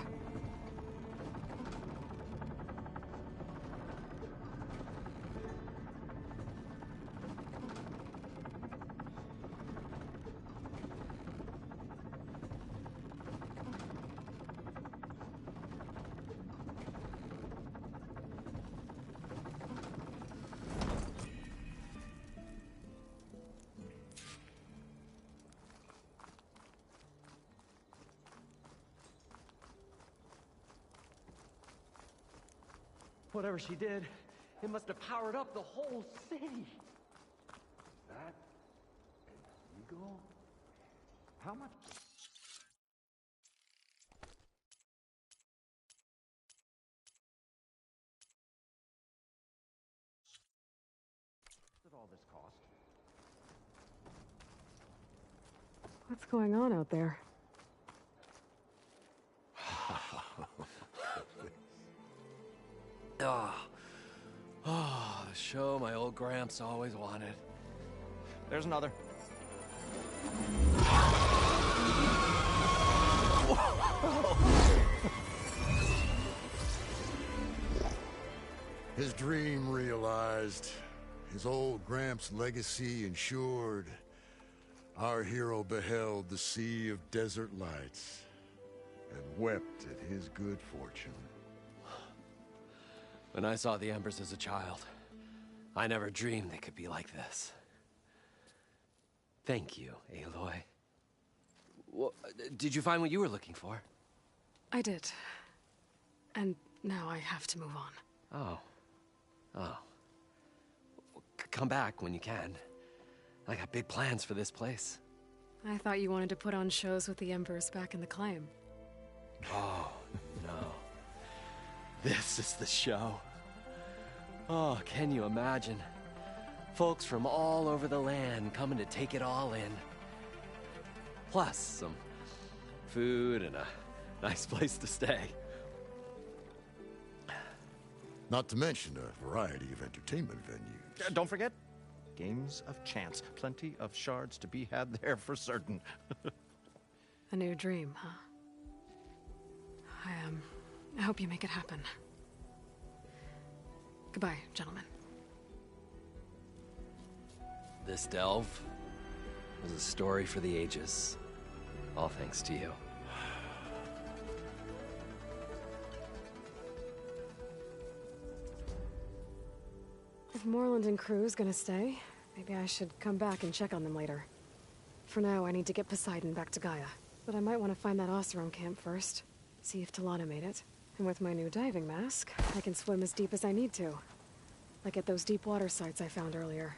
Whatever she did, it must have powered up the whole city. That an eagle? How much? Did all this cost? What's going on out there? The show my old Gramps always wanted. There's another. His dream realized. His old Gramps' legacy ensured. Our hero beheld the sea of desert lights and wept at his good fortune. When I saw the Embers as a child, I never dreamed they could be like this. Thank you, Aloy. Well, did you find what you were looking for? I did. And now I have to move on. Oh. Well, come back when you can. I got big plans for this place. I thought you wanted to put on shows with the Embers back in the claim. Oh, no. This is the show. Oh, can you imagine? Folks from all over the land coming to take it all in. Plus some food and a nice place to stay. Not to mention a variety of entertainment venues. Don't forget, games of chance. Plenty of shards to be had there for certain. A new dream, huh? I hope you make it happen. Goodbye, gentlemen. This delve was a story for the ages. All thanks to you. If Moreland and crew's gonna stay, maybe I should come back and check on them later. For now, I need to get Poseidon back to Gaia. But I might want to find that Oseram camp first. See if Talana made it. And with my new diving mask, I can swim as deep as I need to. Like at those deep water sites I found earlier.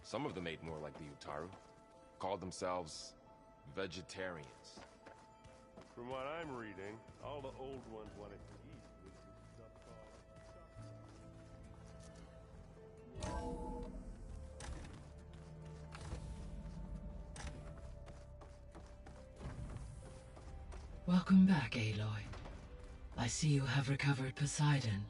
Some of them ate more like the Utaru. Called themselves vegetarians. From what I'm reading, all the old ones wanted to eat was this stuff called... Welcome back, Aloy. I see you have recovered Poseidon.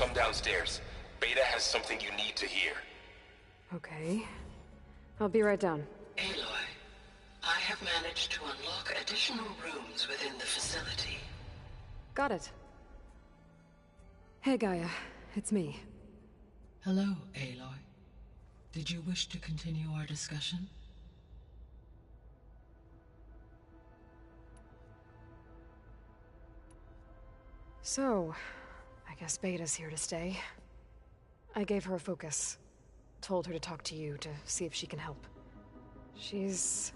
come downstairs. Beta has something you need to hear. Okay. I'll be right down. Aloy, I have managed to unlock additional rooms within the facility. Got it. Hey, Gaia. It's me. Hello, Aloy. Did you wish to continue our discussion? So, I guess Beta's here to stay. I gave her a focus. Told her to talk to you to see if she can help. She's...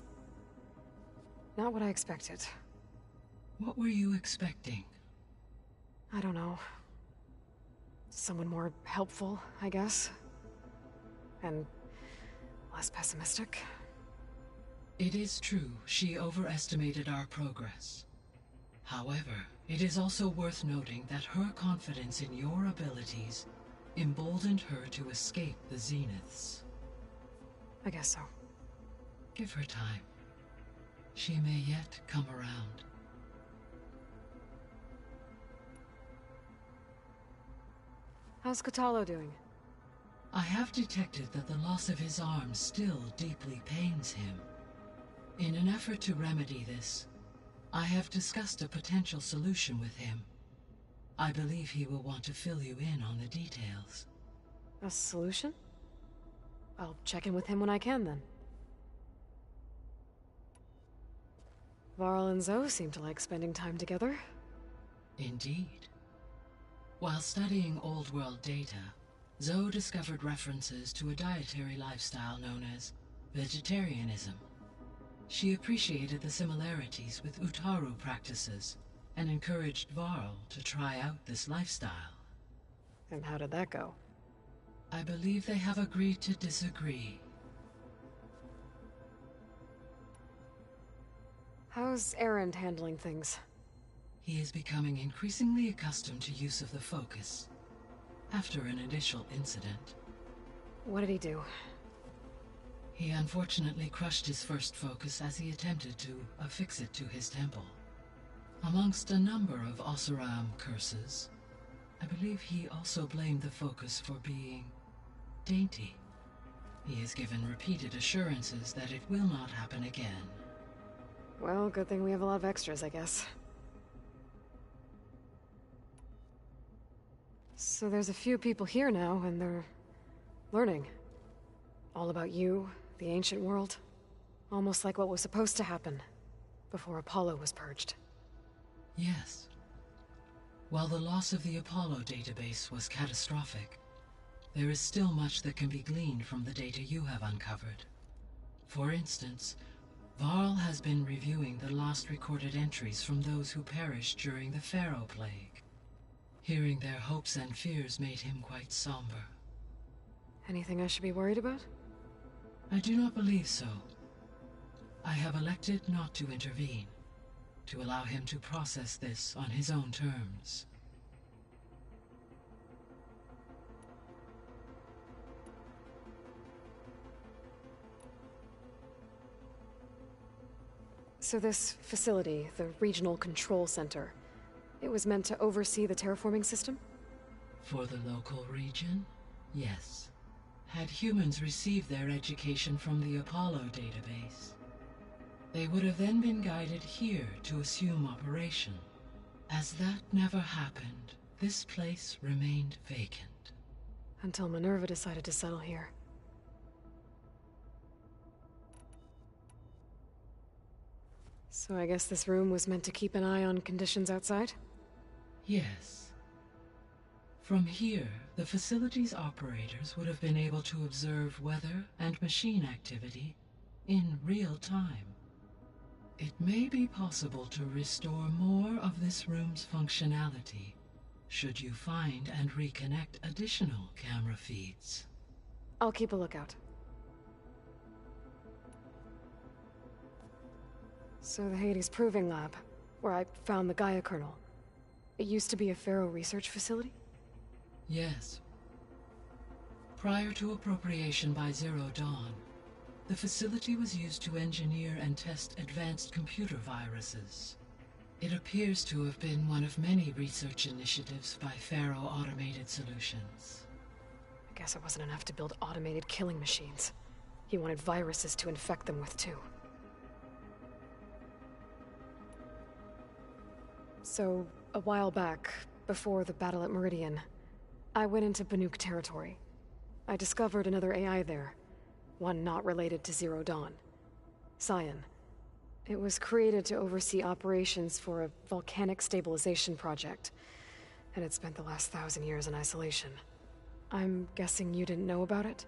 not what I expected. What were you expecting? I don't know. Someone more helpful, I guess. And less pessimistic. It is true, she overestimated our progress. However, it is also worth noting that her confidence in your abilities emboldened her to escape the Zeniths. I guess so. Give her time. She may yet come around. How's Kotallo doing? I have detected that the loss of his arm still deeply pains him. In an effort to remedy this, I have discussed a potential solution with him. I believe he will want to fill you in on the details. A solution? I'll check in with him when I can, then. Varl and Zoe seem to like spending time together. Indeed. While studying Old World data, Zoe discovered references to a dietary lifestyle known as vegetarianism. She appreciated the similarities with Utaru practices and encouraged Varl to try out this lifestyle. And how did that go? I believe they have agreed to disagree. How's Erend handling things? He is becoming increasingly accustomed to use of the focus, after an initial incident. What did he do? He unfortunately crushed his first focus as he attempted to affix it to his temple. Amongst a number of Oseram curses, I believe he also blamed the focus for being dainty. He has given repeated assurances that it will not happen again. Well, good thing we have a lot of extras, I guess. So there's a few people here now, and they're learning. All about you, the ancient world. Almost like what was supposed to happen before Apollo was purged. Yes. While the loss of the Apollo database was catastrophic, there is still much that can be gleaned from the data you have uncovered. For instance, Varl has been reviewing the last recorded entries from those who perished during the Pharaoh Plague. Hearing their hopes and fears made him quite somber. Anything I should be worried about? I do not believe so. I have elected not to intervene, to allow him to process this on his own terms. So this facility, the Regional Control Center, it was meant to oversee the terraforming system? For the local region, yes. Had humans received their education from the Apollo database, they would have then been guided here to assume operation. As that never happened, this place remained vacant. Until Minerva decided to settle here. So I guess this room was meant to keep an eye on conditions outside? Yes. From here, the facility's operators would have been able to observe weather and machine activity in real time. It may be possible to restore more of this room's functionality, should you find and reconnect additional camera feeds. I'll keep a lookout. So the Hades Proving Lab, where I found the Gaia kernel, it used to be a Pharaoh research facility? Yes. Prior to appropriation by Zero Dawn, the facility was used to engineer and test advanced computer viruses. It appears to have been one of many research initiatives by Faro Automated Solutions. I guess it wasn't enough to build automated killing machines. He wanted viruses to infect them with, too. So, a while back, before the battle at Meridian, I went into Banuk territory. I discovered another AI there, one not related to Zero Dawn. Cyan. It was created to oversee operations for a volcanic stabilization project, and it spent the last 1,000 years in isolation. I'm guessing you didn't know about it?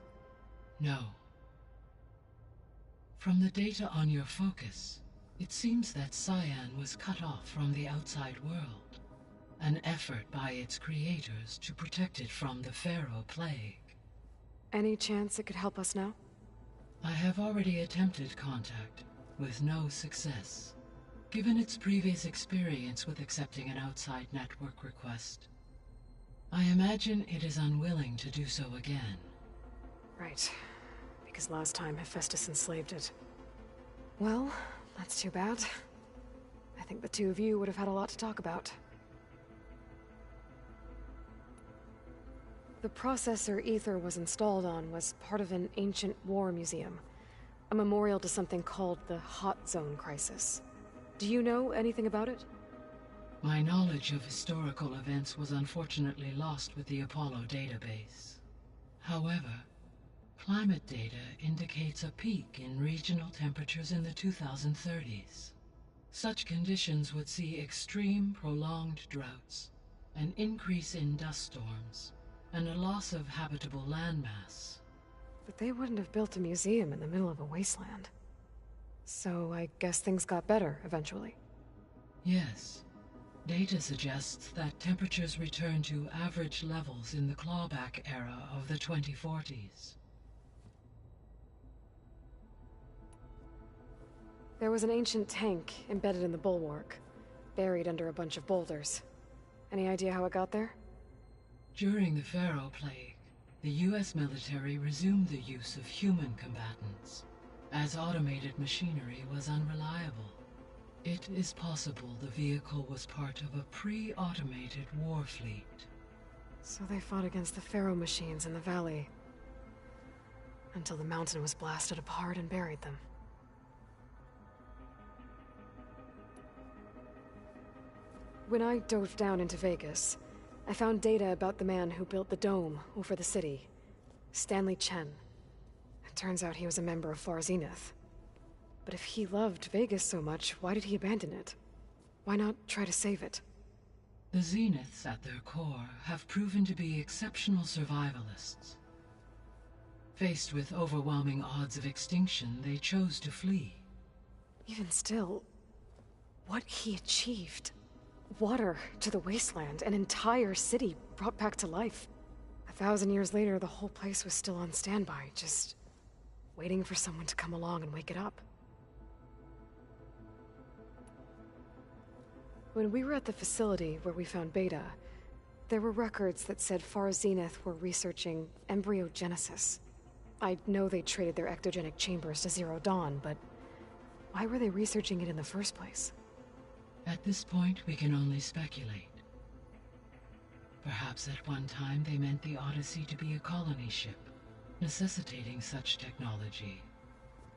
No. From the data on your focus, it seems that Cyan was cut off from the outside world, an effort by its creators to protect it from the Pharaoh plague. Any chance it could help us now? I have already attempted contact, with no success. Given its previous experience with accepting an outside network request, I imagine it is unwilling to do so again. Right. Because last time Hephaestus enslaved it. Well, that's too bad. I think the two of you would have had a lot to talk about. The processor Ether was installed on was part of an ancient war museum. A memorial to something called the Hot Zone Crisis. Do you know anything about it? My knowledge of historical events was unfortunately lost with the Apollo database. However, climate data indicates a peak in regional temperatures in the 2030s. Such conditions would see extreme, prolonged droughts, an increase in dust storms, and a loss of habitable landmass. But they wouldn't have built a museum in the middle of a wasteland. So I guess things got better eventually. Yes. Data suggests that temperatures returned to average levels in the clawback era of the 2040s. There was an ancient tank embedded in the bulwark, buried under a bunch of boulders. Any idea how it got there? During the Pharaoh plague, the US military resumed the use of human combatants, as automated machinery was unreliable. It is possible the vehicle was part of a pre-automated war fleet. So they fought against the Pharaoh machines in the valley, until the mountain was blasted apart and buried them. When I dove down into Vegas, I found data about the man who built the dome over the city, Stanley Chen. It turns out he was a member of Far Zenith. But if he loved Vegas so much, why did he abandon it? Why not try to save it? The Zeniths, at their core, have proven to be exceptional survivalists. Faced with overwhelming odds of extinction, they chose to flee. Even still, what he achieved. Water to the wasteland, an entire city brought back to life. 1,000 years later, the whole place was still on standby, just waiting for someone to come along and wake it up. When we were at the facility where we found Beta, there were records that said Far Zenith were researching embryogenesis. I know they traded their ectogenic chambers to Zero Dawn, but why were they researching it in the first place? At this point, we can only speculate. Perhaps at one time they meant the Odyssey to be a colony ship, necessitating such technology.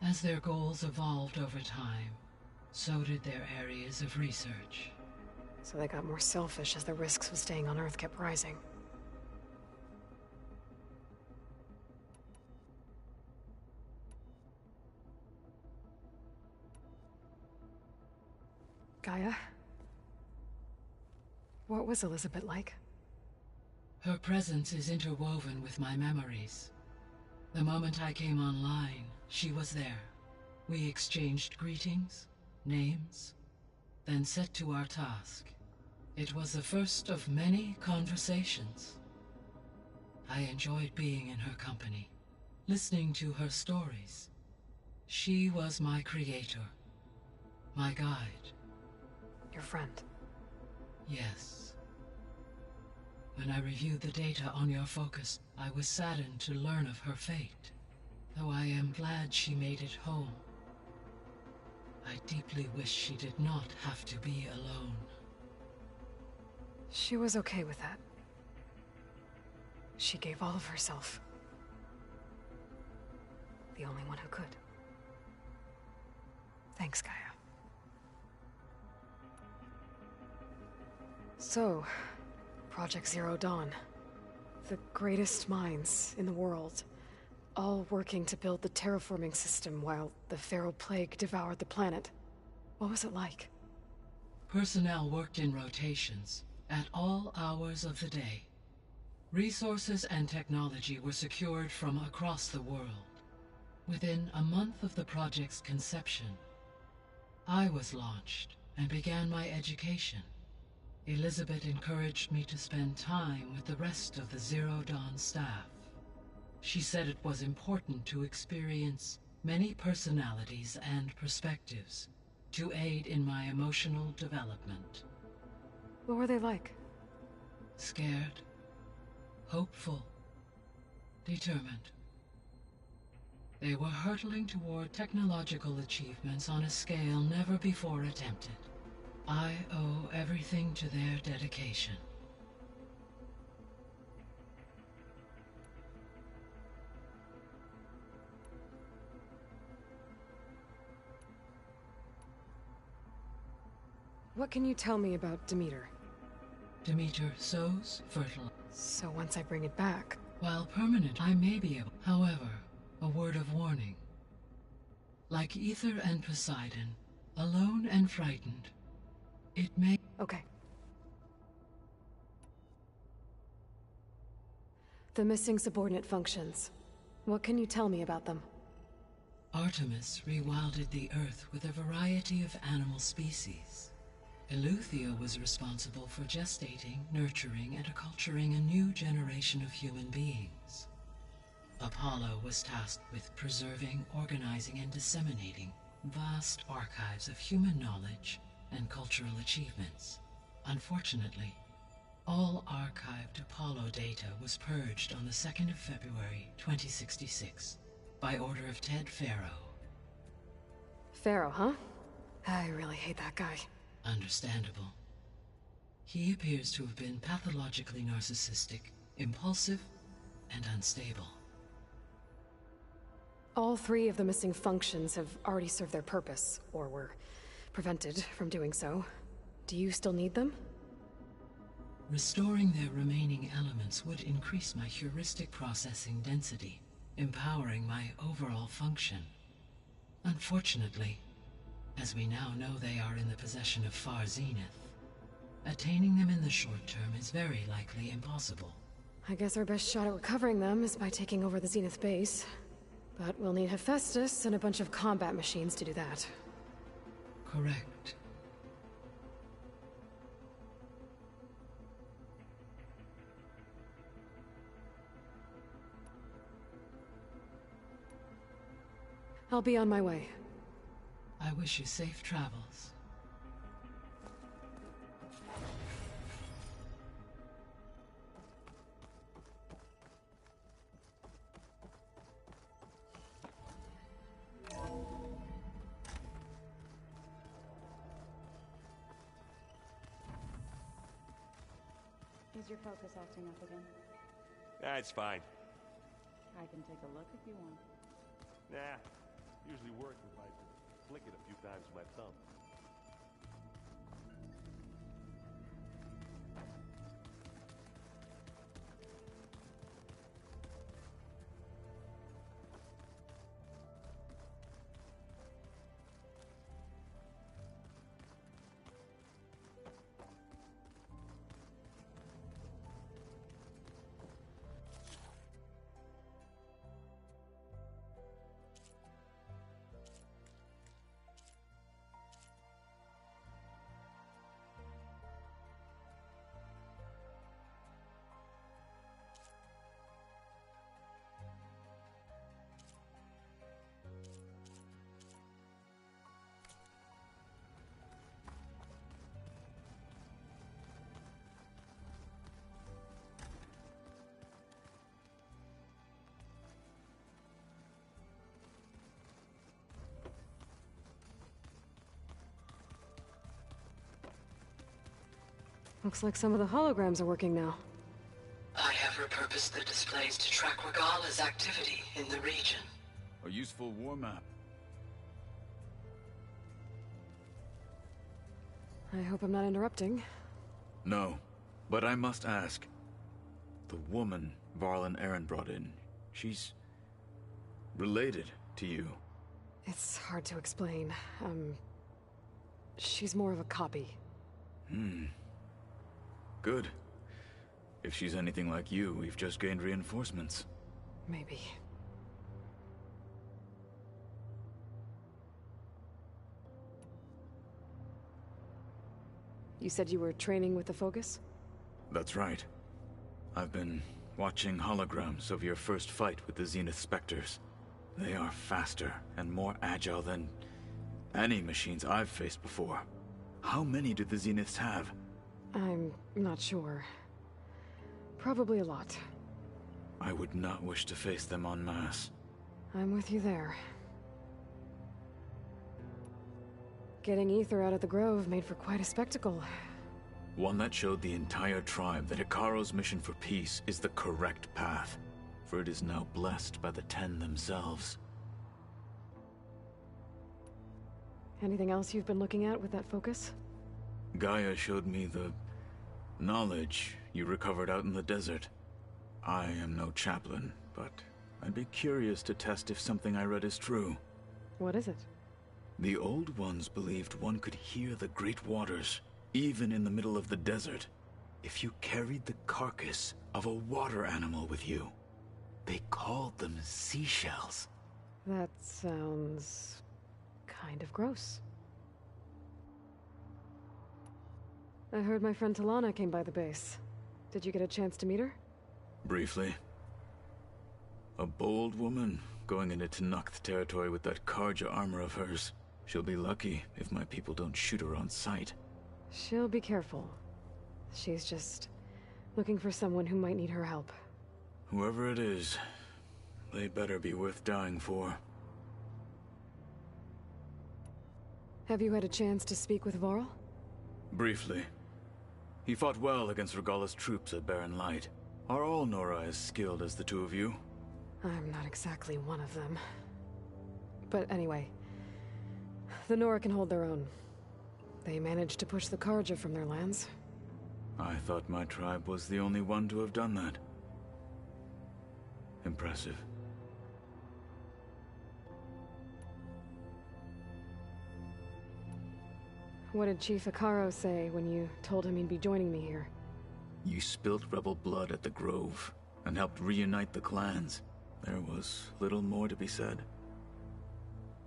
As their goals evolved over time, so did their areas of research. So they got more selfish as the risks of staying on Earth kept rising. Gaia? What was Elizabeth like? Her presence is interwoven with my memories. The moment I came online, she was there. We exchanged greetings, names, then set to our task. It was the first of many conversations. I enjoyed being in her company, listening to her stories. She was my creator, my guide. Your friend? Yes. When I reviewed the data on your focus, I was saddened to learn of her fate, though I am glad she made it home. I deeply wish she did not have to be alone. She was okay with that. She gave all of herself. The only one who could. Thanks, Gaia. So, Project Zero Dawn. The greatest minds in the world, all working to build the terraforming system while the feral plague devoured the planet. What was it like? Personnel worked in rotations, at all hours of the day. Resources and technology were secured from across the world. Within a month of the project's conception, I was launched and began my education. Elizabeth encouraged me to spend time with the rest of the Zero Dawn staff. She said it was important to experience many personalities and perspectives to aid in my emotional development. What were they like? Scared, hopeful, determined. They were hurtling toward technological achievements on a scale never before attempted. I owe everything to their dedication. What can you tell me about Demeter? Demeter sows, fertilizes. So once I bring it back... While permanent, I may be able... However, a word of warning. Like Ether and Poseidon, alone and frightened, it may... Okay. The missing subordinate functions. What can you tell me about them? Artemis rewilded the Earth with a variety of animal species. Eleuthia was responsible for gestating, nurturing, and acculturating a new generation of human beings. Apollo was tasked with preserving, organizing, and disseminating vast archives of human knowledge and cultural achievements. Unfortunately, all archived Apollo data was purged on the 2nd of February, 2066, by order of Ted Faro. Faro, huh? I really hate that guy. Understandable. He appears to have been pathologically narcissistic, impulsive, and unstable. All 3 of the missing functions have already served their purpose, or were prevented from doing so. Do you still need them? Restoring their remaining elements would increase my heuristic processing density, empowering my overall function. Unfortunately, as we now know they are in the possession of Far Zenith, attaining them in the short term is very likely impossible. I guess our best shot at recovering them is by taking over the Zenith base. But we'll need Hephaestus and a bunch of combat machines to do that. Correct. I'll be on my way. I wish you safe travels. Is your focus acting up again? It's fine. I can take a look if you want. Nah, usually works if I flick it a few times with my thumb. Looks like some of the holograms are working now. I have repurposed the displays to track Regala's activity in the region. A useful war map. I hope I'm not interrupting. No, but I must ask. The woman Varl and Aaron brought in, she's related to you. It's hard to explain. She's more of a copy. Good. If she's anything like you, we've just gained reinforcements. Maybe. You said you were training with the Focus? That's right. I've been watching holograms of your first fight with the Zenith Spectres. They are faster and more agile than any machines I've faced before. How many do the Zeniths have? I'm not sure. Probably a lot. I would not wish to face them en masse. I'm with you there. Getting Ether out of the Grove made for quite a spectacle. One that showed the entire tribe that Hekarro's mission for peace is the correct path, for it is now blessed by the Ten themselves. Anything else you've been looking at with that Focus? Gaia showed me the knowledge you recovered out in the desert. I am no chaplain, but I'd be curious to test if something I read is true. What is it? The Old Ones believed one could hear the great waters, even in the middle of the desert, if you carried the carcass of a water animal with you. They called them seashells. That sounds kind of gross. I heard my friend Talana came by the base. Did you get a chance to meet her? Briefly. A bold woman going into Tenakth territory with that Karja armor of hers. She'll be lucky if my people don't shoot her on sight. She'll be careful. She's just looking for someone who might need her help. Whoever it is, they better be worth dying for. Have you had a chance to speak with Varl? Briefly. He fought well against Regala's troops at Barren Light. Are all Nora as skilled as the two of you? I'm not exactly one of them. But anyway, the Nora can hold their own. They managed to push the Karja from their lands. I thought my tribe was the only one to have done that. Impressive. What did Chief Hekarro say when you told him he'd be joining me here? You spilt rebel blood at the Grove, and helped reunite the clans. There was little more to be said.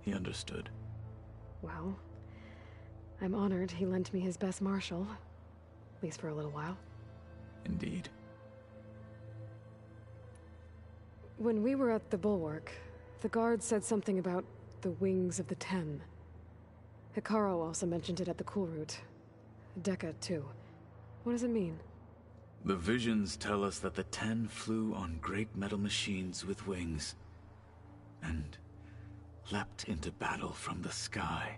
He understood. Well, I'm honored he lent me his best marshal. At least for a little while. Indeed. When we were at the Bulwark, the guard said something about the Wings of the Ten. Hekarro also mentioned it at the Cool Route. Dekka, too. What does it mean? The visions tell us that the Ten flew on great metal machines with wings, and leapt into battle from the sky.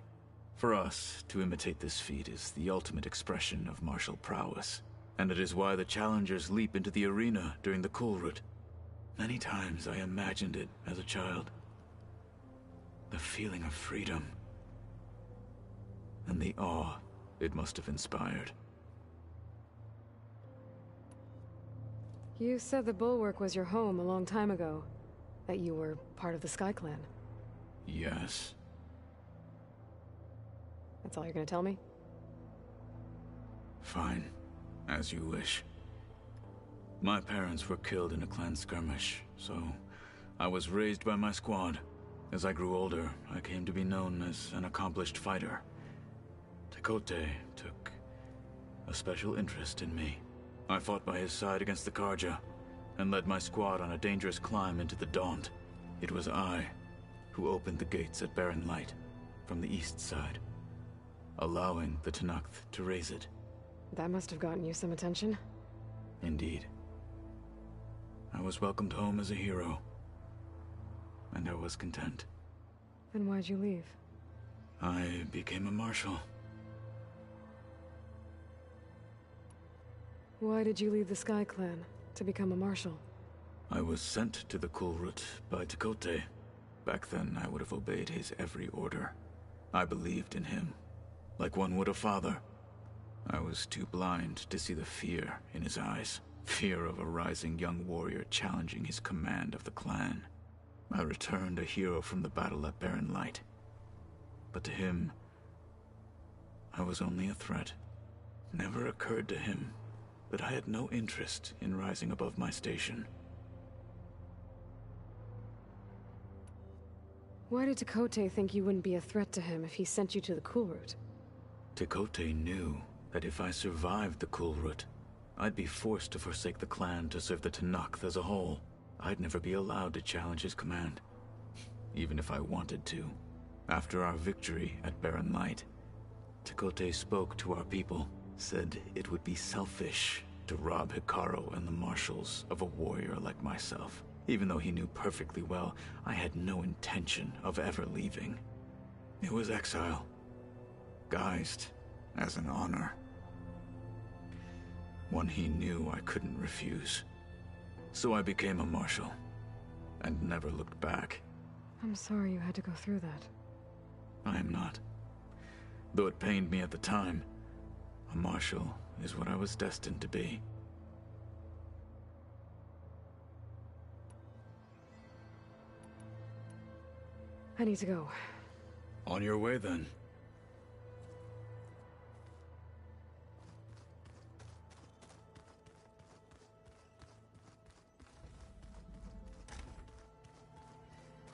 For us, to imitate this feat is the ultimate expression of martial prowess, and it is why the challengers leap into the arena during the Cool Route. Many times I imagined it as a child. The feeling of freedom, and the awe it must have inspired. You said the Bulwark was your home a long time ago. That you were part of the Sky Clan. Yes. That's all you're gonna tell me? Fine. As you wish. My parents were killed in a clan skirmish, so I was raised by my squad. As I grew older, I came to be known as an accomplished fighter. Tekote took a special interest in me. I fought by his side against the Karja, and led my squad on a dangerous climb into the Daunt. It was I who opened the gates at Barren Light, from the east side, allowing the Tenakth to raise it. That must have gotten you some attention. Indeed. I was welcomed home as a hero, and I was content. Then why'd you leave? I became a marshal. Why did you leave the Sky Clan to become a marshal? I was sent to the Kulrut by Tekote. Back then, I would have obeyed his every order. I believed in him, like one would a father. I was too blind to see the fear in his eyes. Fear of a rising young warrior challenging his command of the clan. I returned a hero from the battle at Barren Light. But to him, I was only a threat. Never occurred to him that I had no interest in rising above my station. Why did Tekote think you wouldn't be a threat to him if he sent you to the Kulrut? Tekote knew that if I survived the Kulrut, I'd be forced to forsake the clan to serve the Tenakth as a whole. I'd never be allowed to challenge his command, even if I wanted to. After our victory at Barren Light, Tekote spoke to our people, said it would be selfish to rob Hikaru and the marshals of a warrior like myself. Even though he knew perfectly well I had no intention of ever leaving. It was exile, guised as an honor. One he knew I couldn't refuse. So I became a marshal, and never looked back. I'm sorry you had to go through that. I am not. Though it pained me at the time, a marshal is what I was destined to be. I need to go. On your way, then.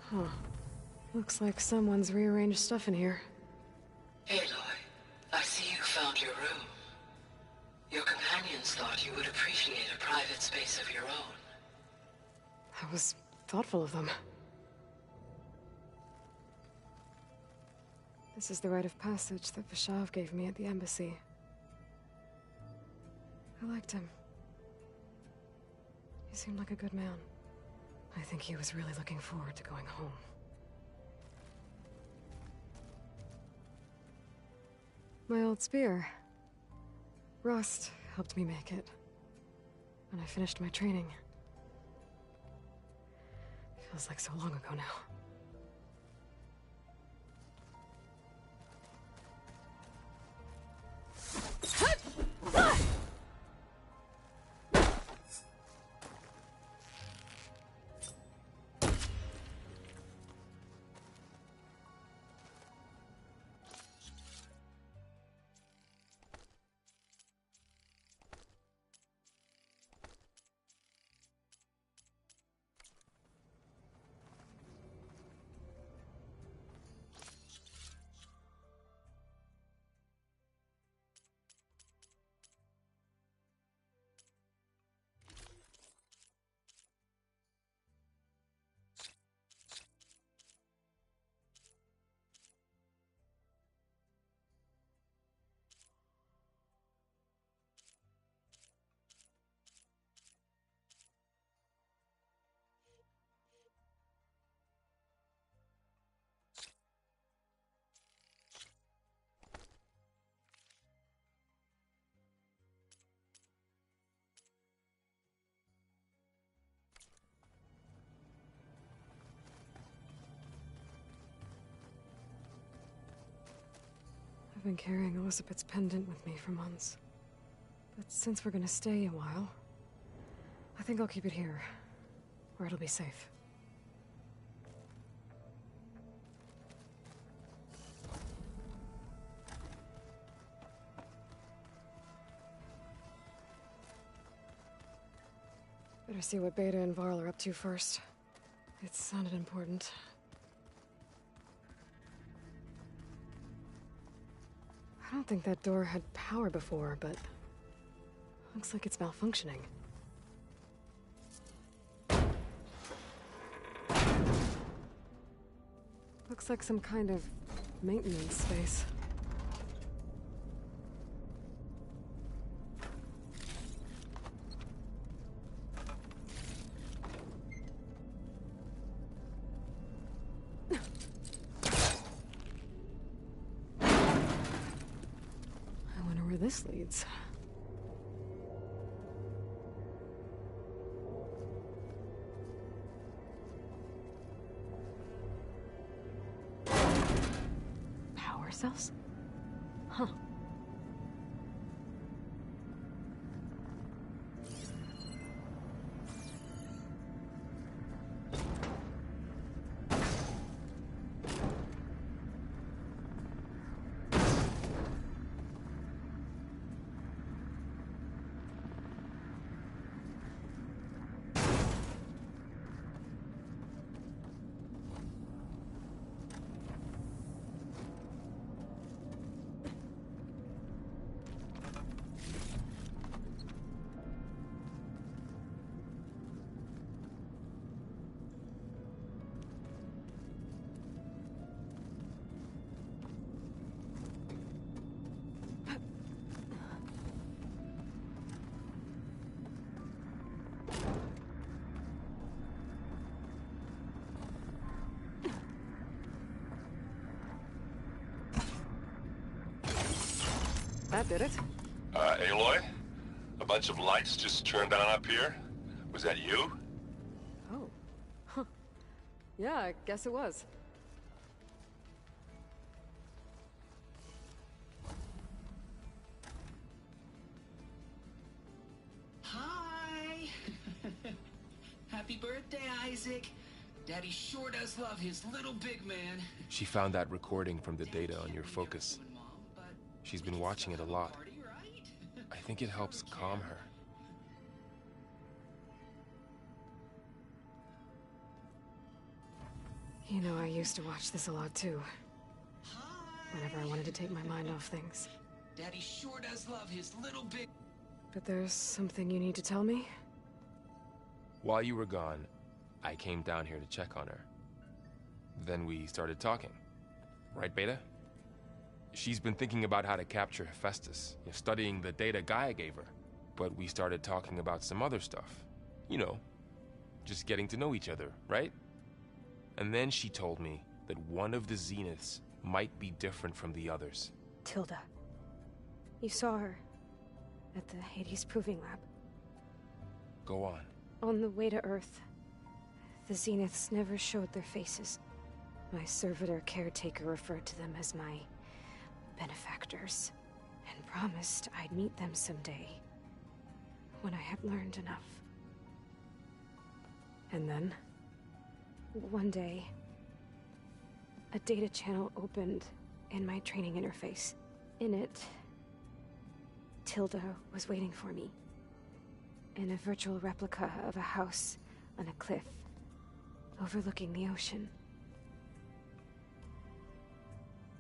Huh. Looks like someone's rearranged stuff in here. Aloy, I see you found your room. Your companions thought you would appreciate a private space of your own. That was thoughtful of them. This is the rite of passage that Vishav gave me at the embassy. I liked him. He seemed like a good man. I think he was really looking forward to going home. My old spear. Rust helped me make it. When I finished my training. Feels like so long ago now. I've been carrying Elizabeth's pendant with me for months. But since we're gonna stay a while, I think I'll keep it here, where it'll be safe. Better see what Beta and Varl are up to first. It sounded important. I don't think that door had power before, but looks like it's malfunctioning. Looks like some kind of maintenance space. This leads. That did it. Aloy? A bunch of lights just turned on up here? Was that you? Oh. Huh. Yeah, I guess it was. Hi! Happy birthday, Isaac. Daddy sure does love his little big man. She found that recording from the data on your focus. She's been watching it a lot. I think it helps calm her. You know, I used to watch this a lot too. Whenever I wanted to take my mind off things. Daddy sure does love his little big... But there's something you need to tell me? While you were gone, I came down here to check on her. Then we started talking. Right, Beta? She's been thinking about how to capture Hephaestus, studying the data Gaia gave her. But we started talking about some other stuff. You know, just getting to know each other, right? And then she told me that one of the Zeniths might be different from the others. Tilda. You saw her at the Hades Proving Lab. Go on. On the way to Earth, the Zeniths never showed their faces. My servitor caretaker referred to them as my benefactors, and promised I'd meet them someday, when I had learned enough. And then, one day, a data channel opened in my training interface. In it, Tilda was waiting for me, in a virtual replica of a house on a cliff, overlooking the ocean.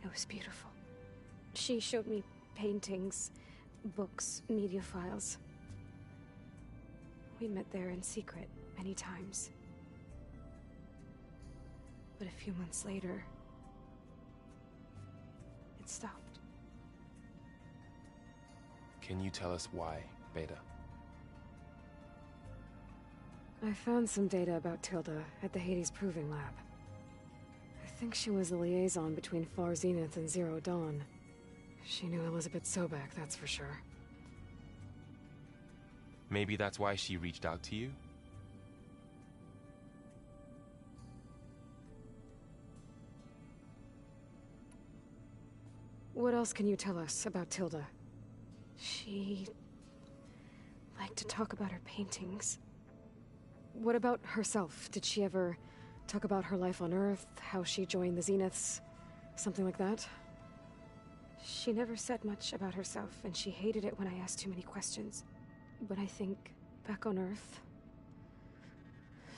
It was beautiful. She showed me paintings, books, media files. We met there in secret many times. But a few months later, it stopped. Can you tell us why, Beta? I found some data about Tilda at the Hades Proving Lab. I think she was a liaison between Far Zenith and Zero Dawn. She knew Elizabeth Sobek, that's for sure. Maybe that's why she reached out to you? What else can you tell us about Tilda? She liked to talk about her paintings. What about herself? Did she ever talk about her life on Earth, how she joined the Zeniths, something like that? She never said much about herself, and she hated it when I asked too many questions. But I think, back on Earth,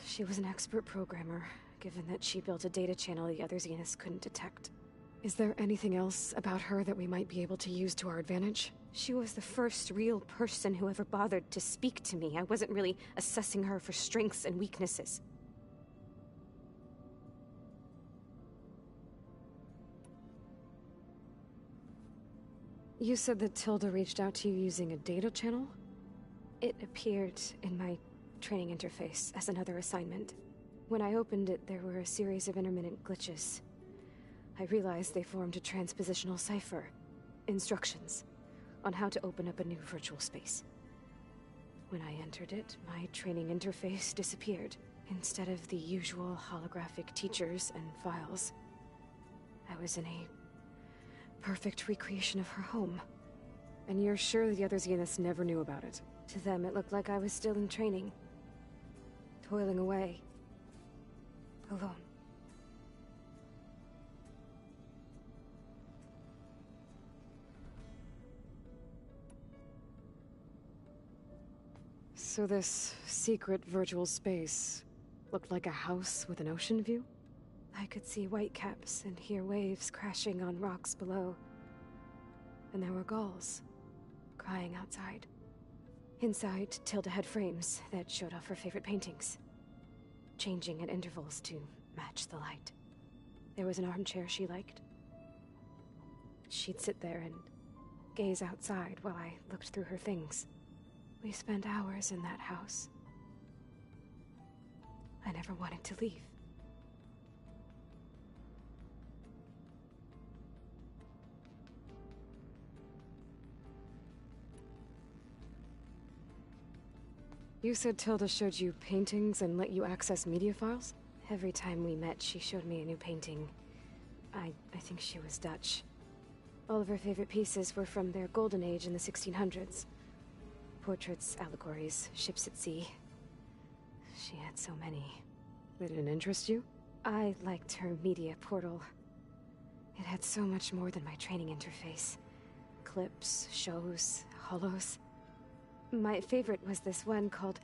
she was an expert programmer, given that she built a data channel the other Zeniths couldn't detect. Is there anything else about her that we might be able to use to our advantage? She was the first real person who ever bothered to speak to me. I wasn't really assessing her for strengths and weaknesses. You said that Tilda reached out to you using a data channel? It appeared in my training interface as another assignment. When I opened it, there were a series of intermittent glitches. I realized they formed a transpositional cipher. Instructions on how to open up a new virtual space. When I entered it, my training interface disappeared. Instead of the usual holographic teachers and files, I was in a perfect recreation of her home. And you're sure the other Zeniths never knew about it? To them, it looked like I was still in training. Toiling away. Alone. So this secret virtual space looked like a house with an ocean view? I could see whitecaps and hear waves crashing on rocks below. And there were gulls crying outside. Inside, Tilda had frames that showed off her favorite paintings, changing at intervals to match the light. There was an armchair she liked. She'd sit there and gaze outside while I looked through her things. We spent hours in that house. I never wanted to leave. You said Tilda showed you paintings and let you access media files? Every time we met, she showed me a new painting. I think she was Dutch. All of her favorite pieces were from their golden age in the 1600s. Portraits, allegories, ships at sea. She had so many. They didn't interest you? I liked her media portal. It had so much more than my training interface. Clips, shows, holos. My favorite was this one called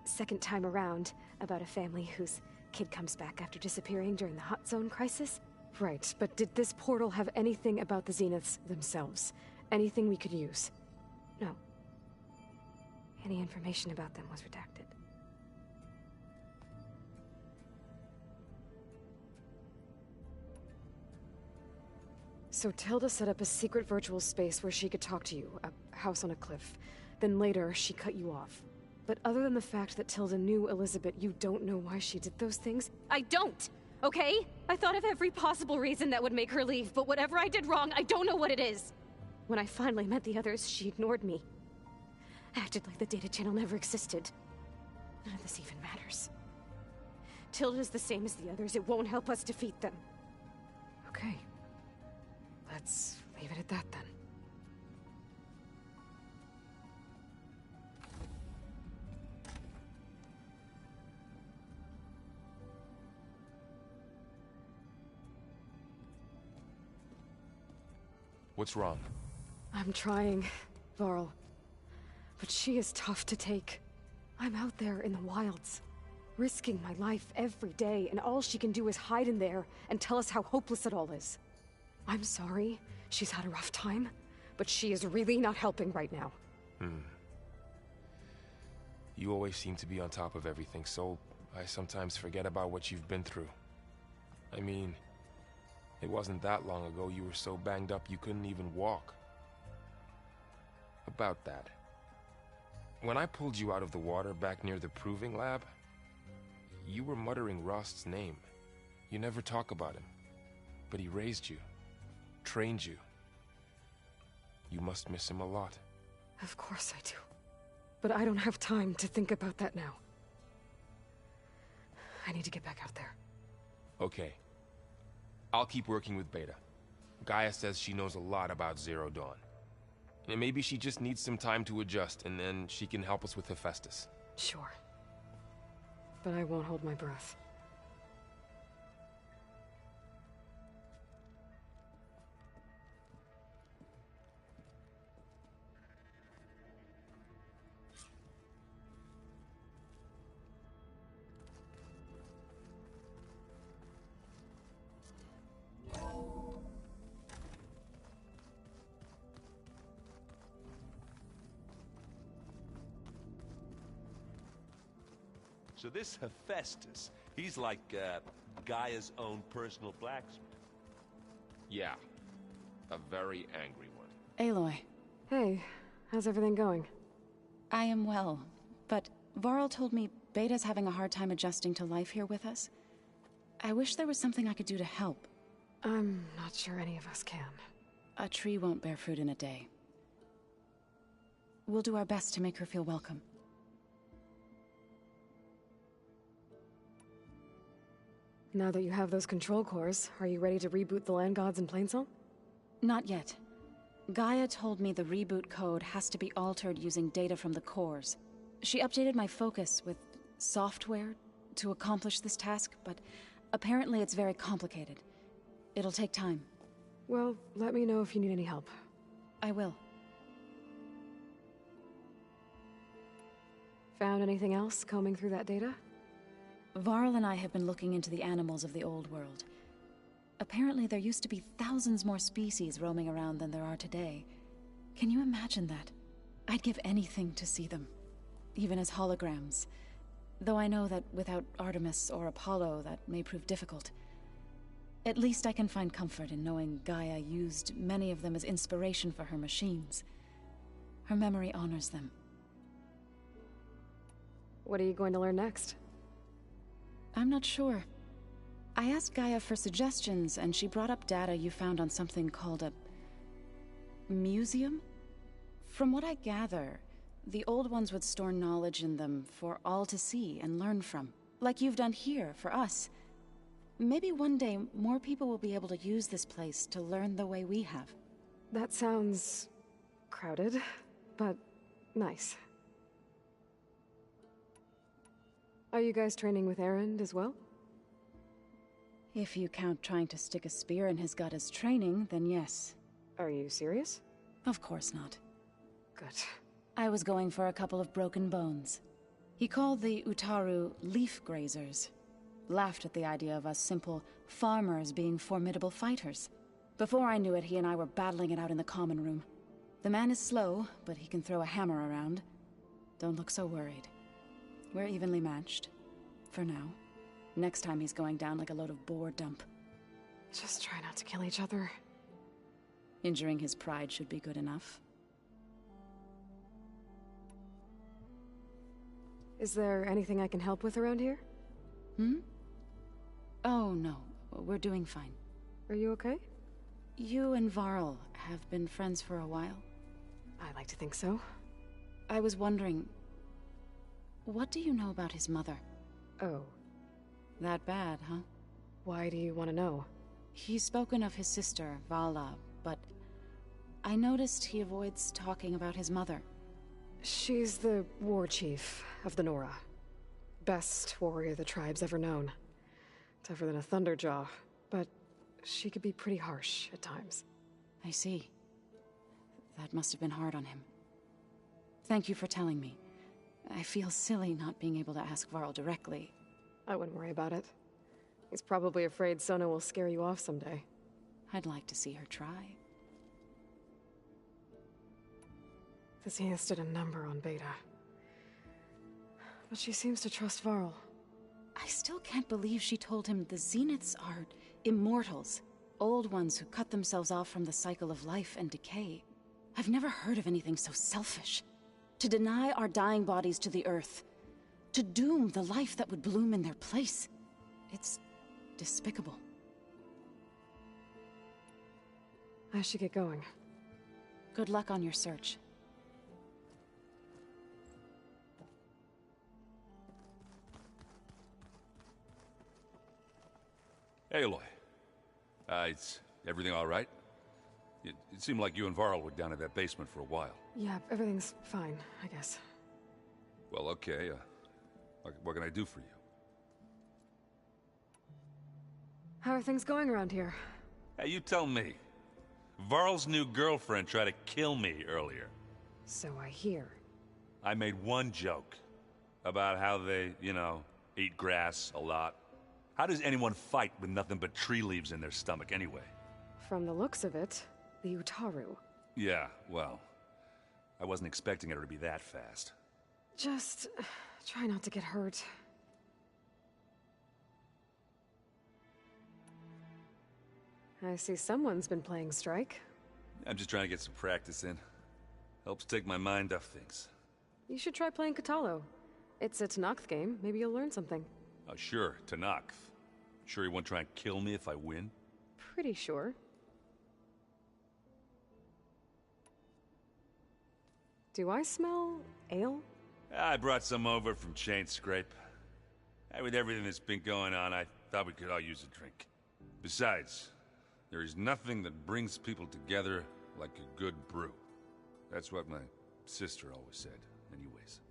Second Time Around, about a family whose kid comes back after disappearing during the Hot Zone crisis. Right, but did this portal have anything about the Zeniths themselves? Anything we could use? No. Any information about them was redacted. So Tilda set up a secret virtual space where she could talk to you, a house on a cliff. Then later, she cut you off. But other than the fact that Tilda knew Elizabeth, you don't know why she did those things? I don't! Okay? I thought of every possible reason that would make her leave, but whatever I did wrong, I don't know what it is! When I finally met the others, she ignored me. Acted like the data channel never existed. None of this even matters. Tilda's the same as the others. It won't help us defeat them. Okay. Let's leave it at that, then. What's wrong? I'm trying, Varl. But she is tough to take. I'm out there in the wilds, risking my life every day, and all she can do is hide in there and tell us how hopeless it all is. I'm sorry, she's had a rough time, but she is really not helping right now. You always seem to be on top of everything, so I sometimes forget about what you've been through. I mean, it wasn't that long ago you were so banged up you couldn't even walk. About that. When I pulled you out of the water back near the proving lab, you were muttering Rost's name. You never talk about him. But he raised you, trained you. You must miss him a lot. Of course I do. But I don't have time to think about that now. I need to get back out there. Okay. I'll keep working with Beta. Gaia says she knows a lot about Zero Dawn. And maybe she just needs some time to adjust, and then she can help us with Hephaestus. Sure. But I won't hold my breath. So this Hephaestus, he's like Gaia's own personal blacksmith. Yeah. A very angry one. Aloy. Hey, how's everything going? I am well, but Varl told me Beta's having a hard time adjusting to life here with us. I wish there was something I could do to help. I'm not sure any of us can. A tree won't bear fruit in a day. We'll do our best to make her feel welcome. Now that you have those control cores, are you ready to reboot the land gods in Plainsong? Not yet. Gaia told me the reboot code has to be altered using data from the cores. She updated my focus with software to accomplish this task, but apparently it's very complicated. It'll take time. Well, let me know if you need any help. I will. Found anything else combing through that data? Varl and I have been looking into the animals of the old world. Apparently there used to be thousands more species roaming around than there are today. Can you imagine that? I'd give anything to see them, even as holograms. Though I know that without Artemis or Apollo, that may prove difficult. At least I can find comfort in knowing Gaia used many of them as inspiration for her machines. Her memory honors them. What are you going to learn next? I'm not sure. I asked Gaia for suggestions, and she brought up data you found on something called a museum? From what I gather, The old ones would store knowledge in them for all to see and learn from. Like you've done here, for us. Maybe one day, more people will be able to use this place to learn the way we have. That sounds... crowded, but nice. Are you guys training with Erend as well? If you count trying to stick a spear in his gut as training, then yes. Are you serious? Of course not. Good. I was going for a couple of broken bones. He called the Utaru leaf grazers. Laughed at the idea of us simple farmers being formidable fighters. Before I knew it, he and I were battling it out in the common room. The man is slow, but he can throw a hammer around. Don't look so worried. We're evenly matched. For now. Next time he's going down like a load of boar dump. Just try not to kill each other. Injuring his pride should be good enough. Is there anything I can help with around here? Oh, no. We're doing fine. Are you okay? You and Varl have been friends for a while. I like to think so. I was wondering... what do you know about his mother? Oh. That bad, huh? Why do you want to know? He's spoken of his sister, Vala, but... I noticed he avoids talking about his mother. She's the war chief of the Nora. Best warrior the tribe's ever known. Tougher than a Thunderjaw, but she could be pretty harsh at times. I see. That must have been hard on him. Thank you for telling me. I feel silly not being able to ask Varl directly. I wouldn't worry about it. He's probably afraid Sona will scare you off someday. I'd like to see her try. The Zenith stood a number on Beta. But she seems to trust Varl. I still can't believe she told him the Zeniths are immortals. Old ones who cut themselves off from the cycle of life and decay. I've never heard of anything so selfish. To deny our dying bodies to the earth. To doom the life that would bloom in their place. It's despicable. I should get going. Good luck on your search. Hey, Aloy. Is everything all right? It seemed like you and Varl were down in that basement for a while. Yeah, everything's fine, I guess. Well, okay. What can I do for you? How are things going around here? Hey, you tell me. Varl's new girlfriend tried to kill me earlier. So I hear. I made one joke about how they, eat grass a lot. How does anyone fight with nothing but tree leaves in their stomach anyway? From the looks of it, the Utaru. Yeah, well, I wasn't expecting her to be that fast. Just try not to get hurt. I see someone's been playing Strike. I'm just trying to get some practice in. Helps take my mind off things. You should try playing Katalo. It's a Tanakh game. Maybe you'll learn something. Oh, sure, Tanakh. Sure he won't try and kill me if I win? Pretty sure. Do I smell ale? I brought some over from Chain Scrape. With everything that's been going on, I thought we could all use a drink. Besides, there is nothing that brings people together like a good brew. That's what my sister always said, anyways.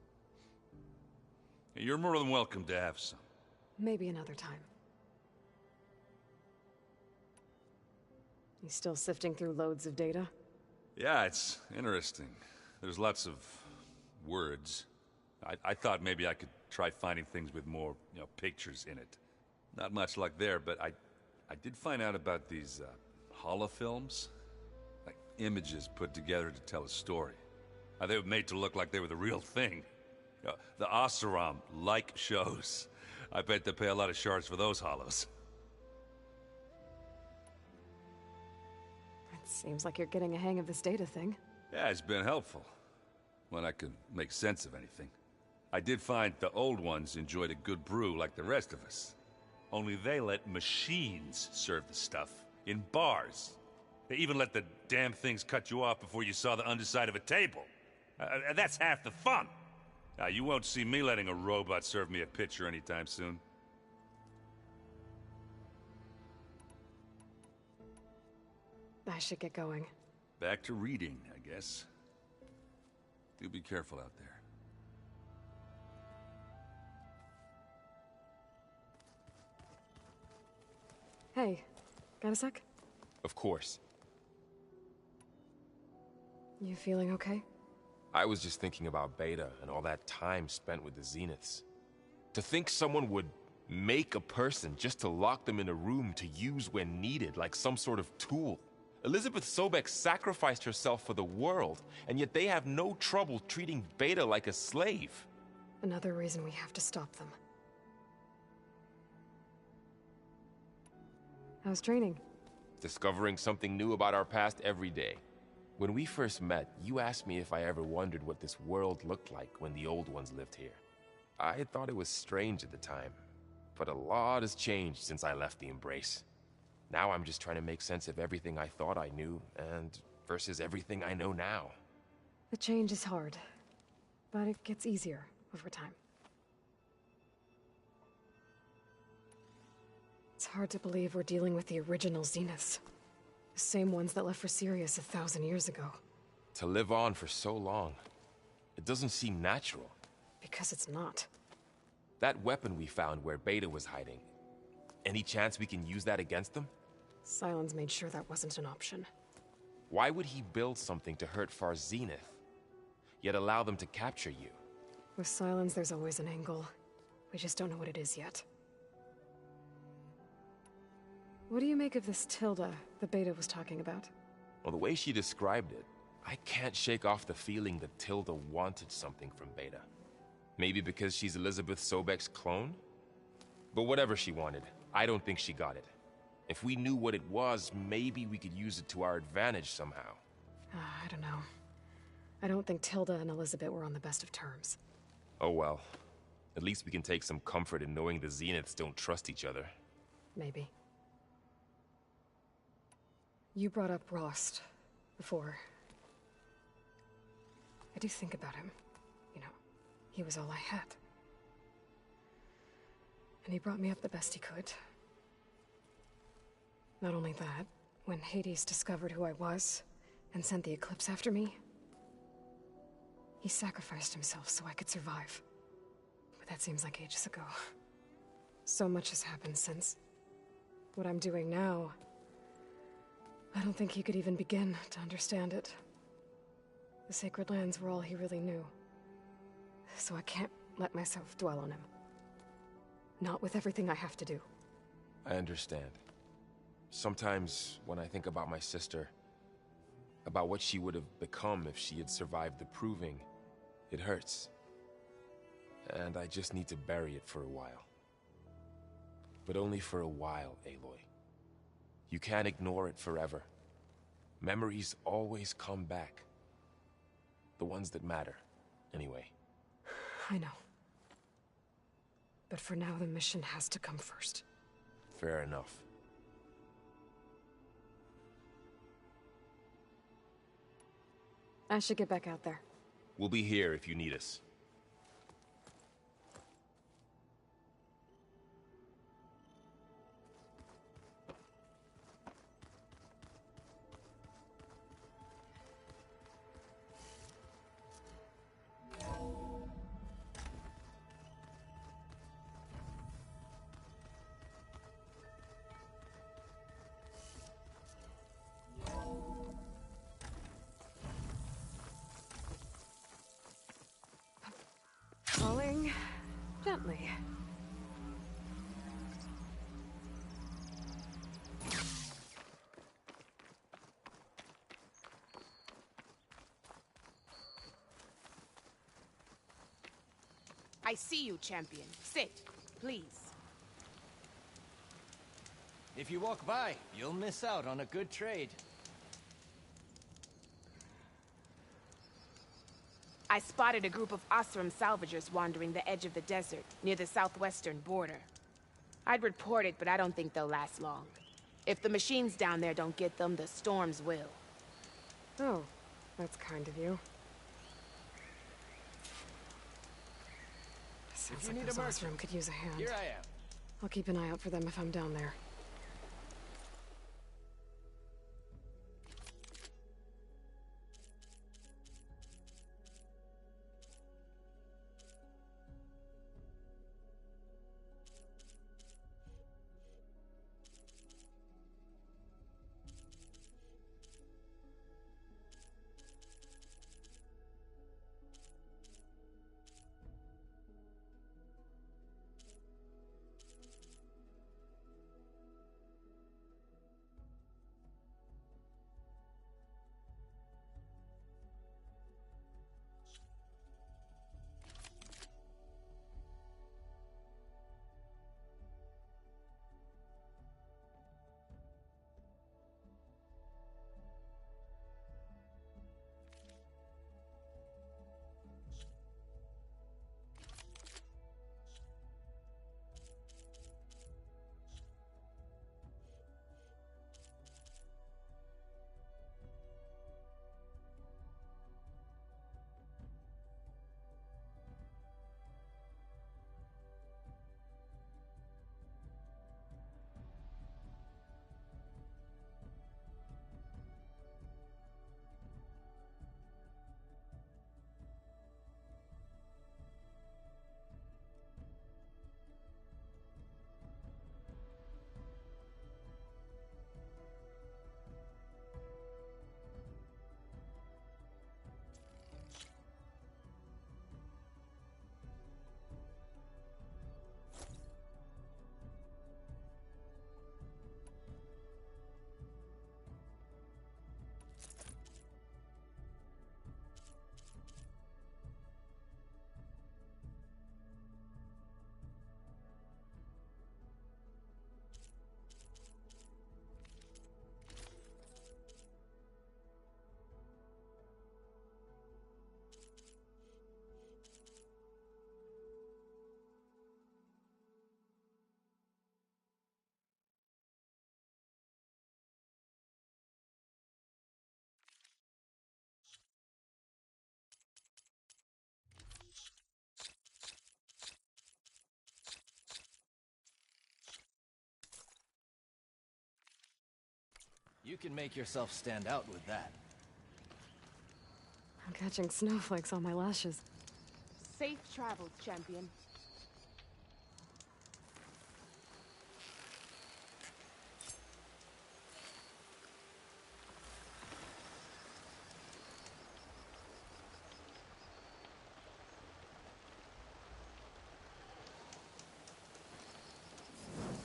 You're more than welcome to have some. Maybe another time. You still sifting through loads of data? Yeah, it's interesting. There's lots of words. I thought maybe I could try finding things with more, pictures in it. Not much luck there, but I did find out about these holofilms. Like images put together to tell a story. They were made to look like they were the real thing. The Oseram like shows. I bet they pay a lot of shards for those hollows. It seems like you're getting a hang of this data thing. Yeah, it's been helpful. When I could make sense of anything. I did find the old ones enjoyed a good brew like the rest of us. Only they let machines serve the stuff in bars. They even let the damn things cut you off before you saw the underside of a table. That's half the fun. You won't see me letting a robot serve me a picture anytime soon. I should get going. Back to reading, I guess. Do be careful out there. Hey, got a sec? Of course. You feeling okay? I was just thinking about Beta and all that time spent with the Zeniths. To think someone would make a person just to lock them in a room to use when needed, like some sort of tool. Elizabeth Sobek sacrificed herself for the world, and yet they have no trouble treating Beta like a slave. Another reason we have to stop them. How's training? Discovering something new about our past every day. When we first met, you asked me if I ever wondered what this world looked like when the old ones lived here. I thought it was strange at the time, but a lot has changed since I left the Embrace. Now I'm just trying to make sense of everything I thought I knew, and versus everything I know now. The change is hard, but it gets easier over time. It's hard to believe we're dealing with the original Zeniths. The same ones that left for Sirius 1,000 years ago. To live on for so long, it doesn't seem natural. Because it's not. That weapon we found where Beta was hiding, any chance we can use that against them? Sylens made sure that wasn't an option. Why would he build something to hurt Far Zenith, yet allow them to capture you? With Sylens, there's always an angle. We just don't know what it is yet. What do you make of this Tilda the Beta was talking about? Well, the way she described it, I can't shake off the feeling that Tilda wanted something from Beta. Maybe because she's Elizabeth Sobek's clone? But whatever she wanted, I don't think she got it. If we knew what it was, maybe we could use it to our advantage somehow. I don't know. I don't think Tilda and Elizabeth were on the best of terms. Oh well. At least we can take some comfort in knowing the Zeniths don't trust each other. Maybe. You brought up Rost before. I do think about him. You know, he was all I had. And he brought me up the best he could. Not only that, when Hades discovered who I was and sent the Eclipse after me, he sacrificed himself so I could survive. But that seems like ages ago. So much has happened since. What I'm doing now, I don't think he could even begin to understand it. The Sacred Lands were all he really knew. So I can't let myself dwell on him. Not with everything I have to do. I understand. Sometimes, when I think about my sister, about what she would have become if she had survived the Proving, it hurts. And I just need to bury it for a while. But only for a while, Aloy. You can't ignore it forever. Memories always come back. The ones that matter, anyway. I know. But for now, the mission has to come first. Fair enough. I should get back out there. We'll be here if you need us. Falling gently. I see you, champion. Sit, please. If you walk by, you'll miss out on a good trade. I spotted a group of Osram salvagers wandering the edge of the desert, near the southwestern border. I'd report it, but I don't think they'll last long. If the machines down there don't get them, the storms will. Oh, that's kind of you. Sounds like those Ostrom could use a hand. Here I am. I'll keep an eye out for them if I'm down there. You can make yourself stand out with that. I'm catching snowflakes on my lashes. Safe travels, champion.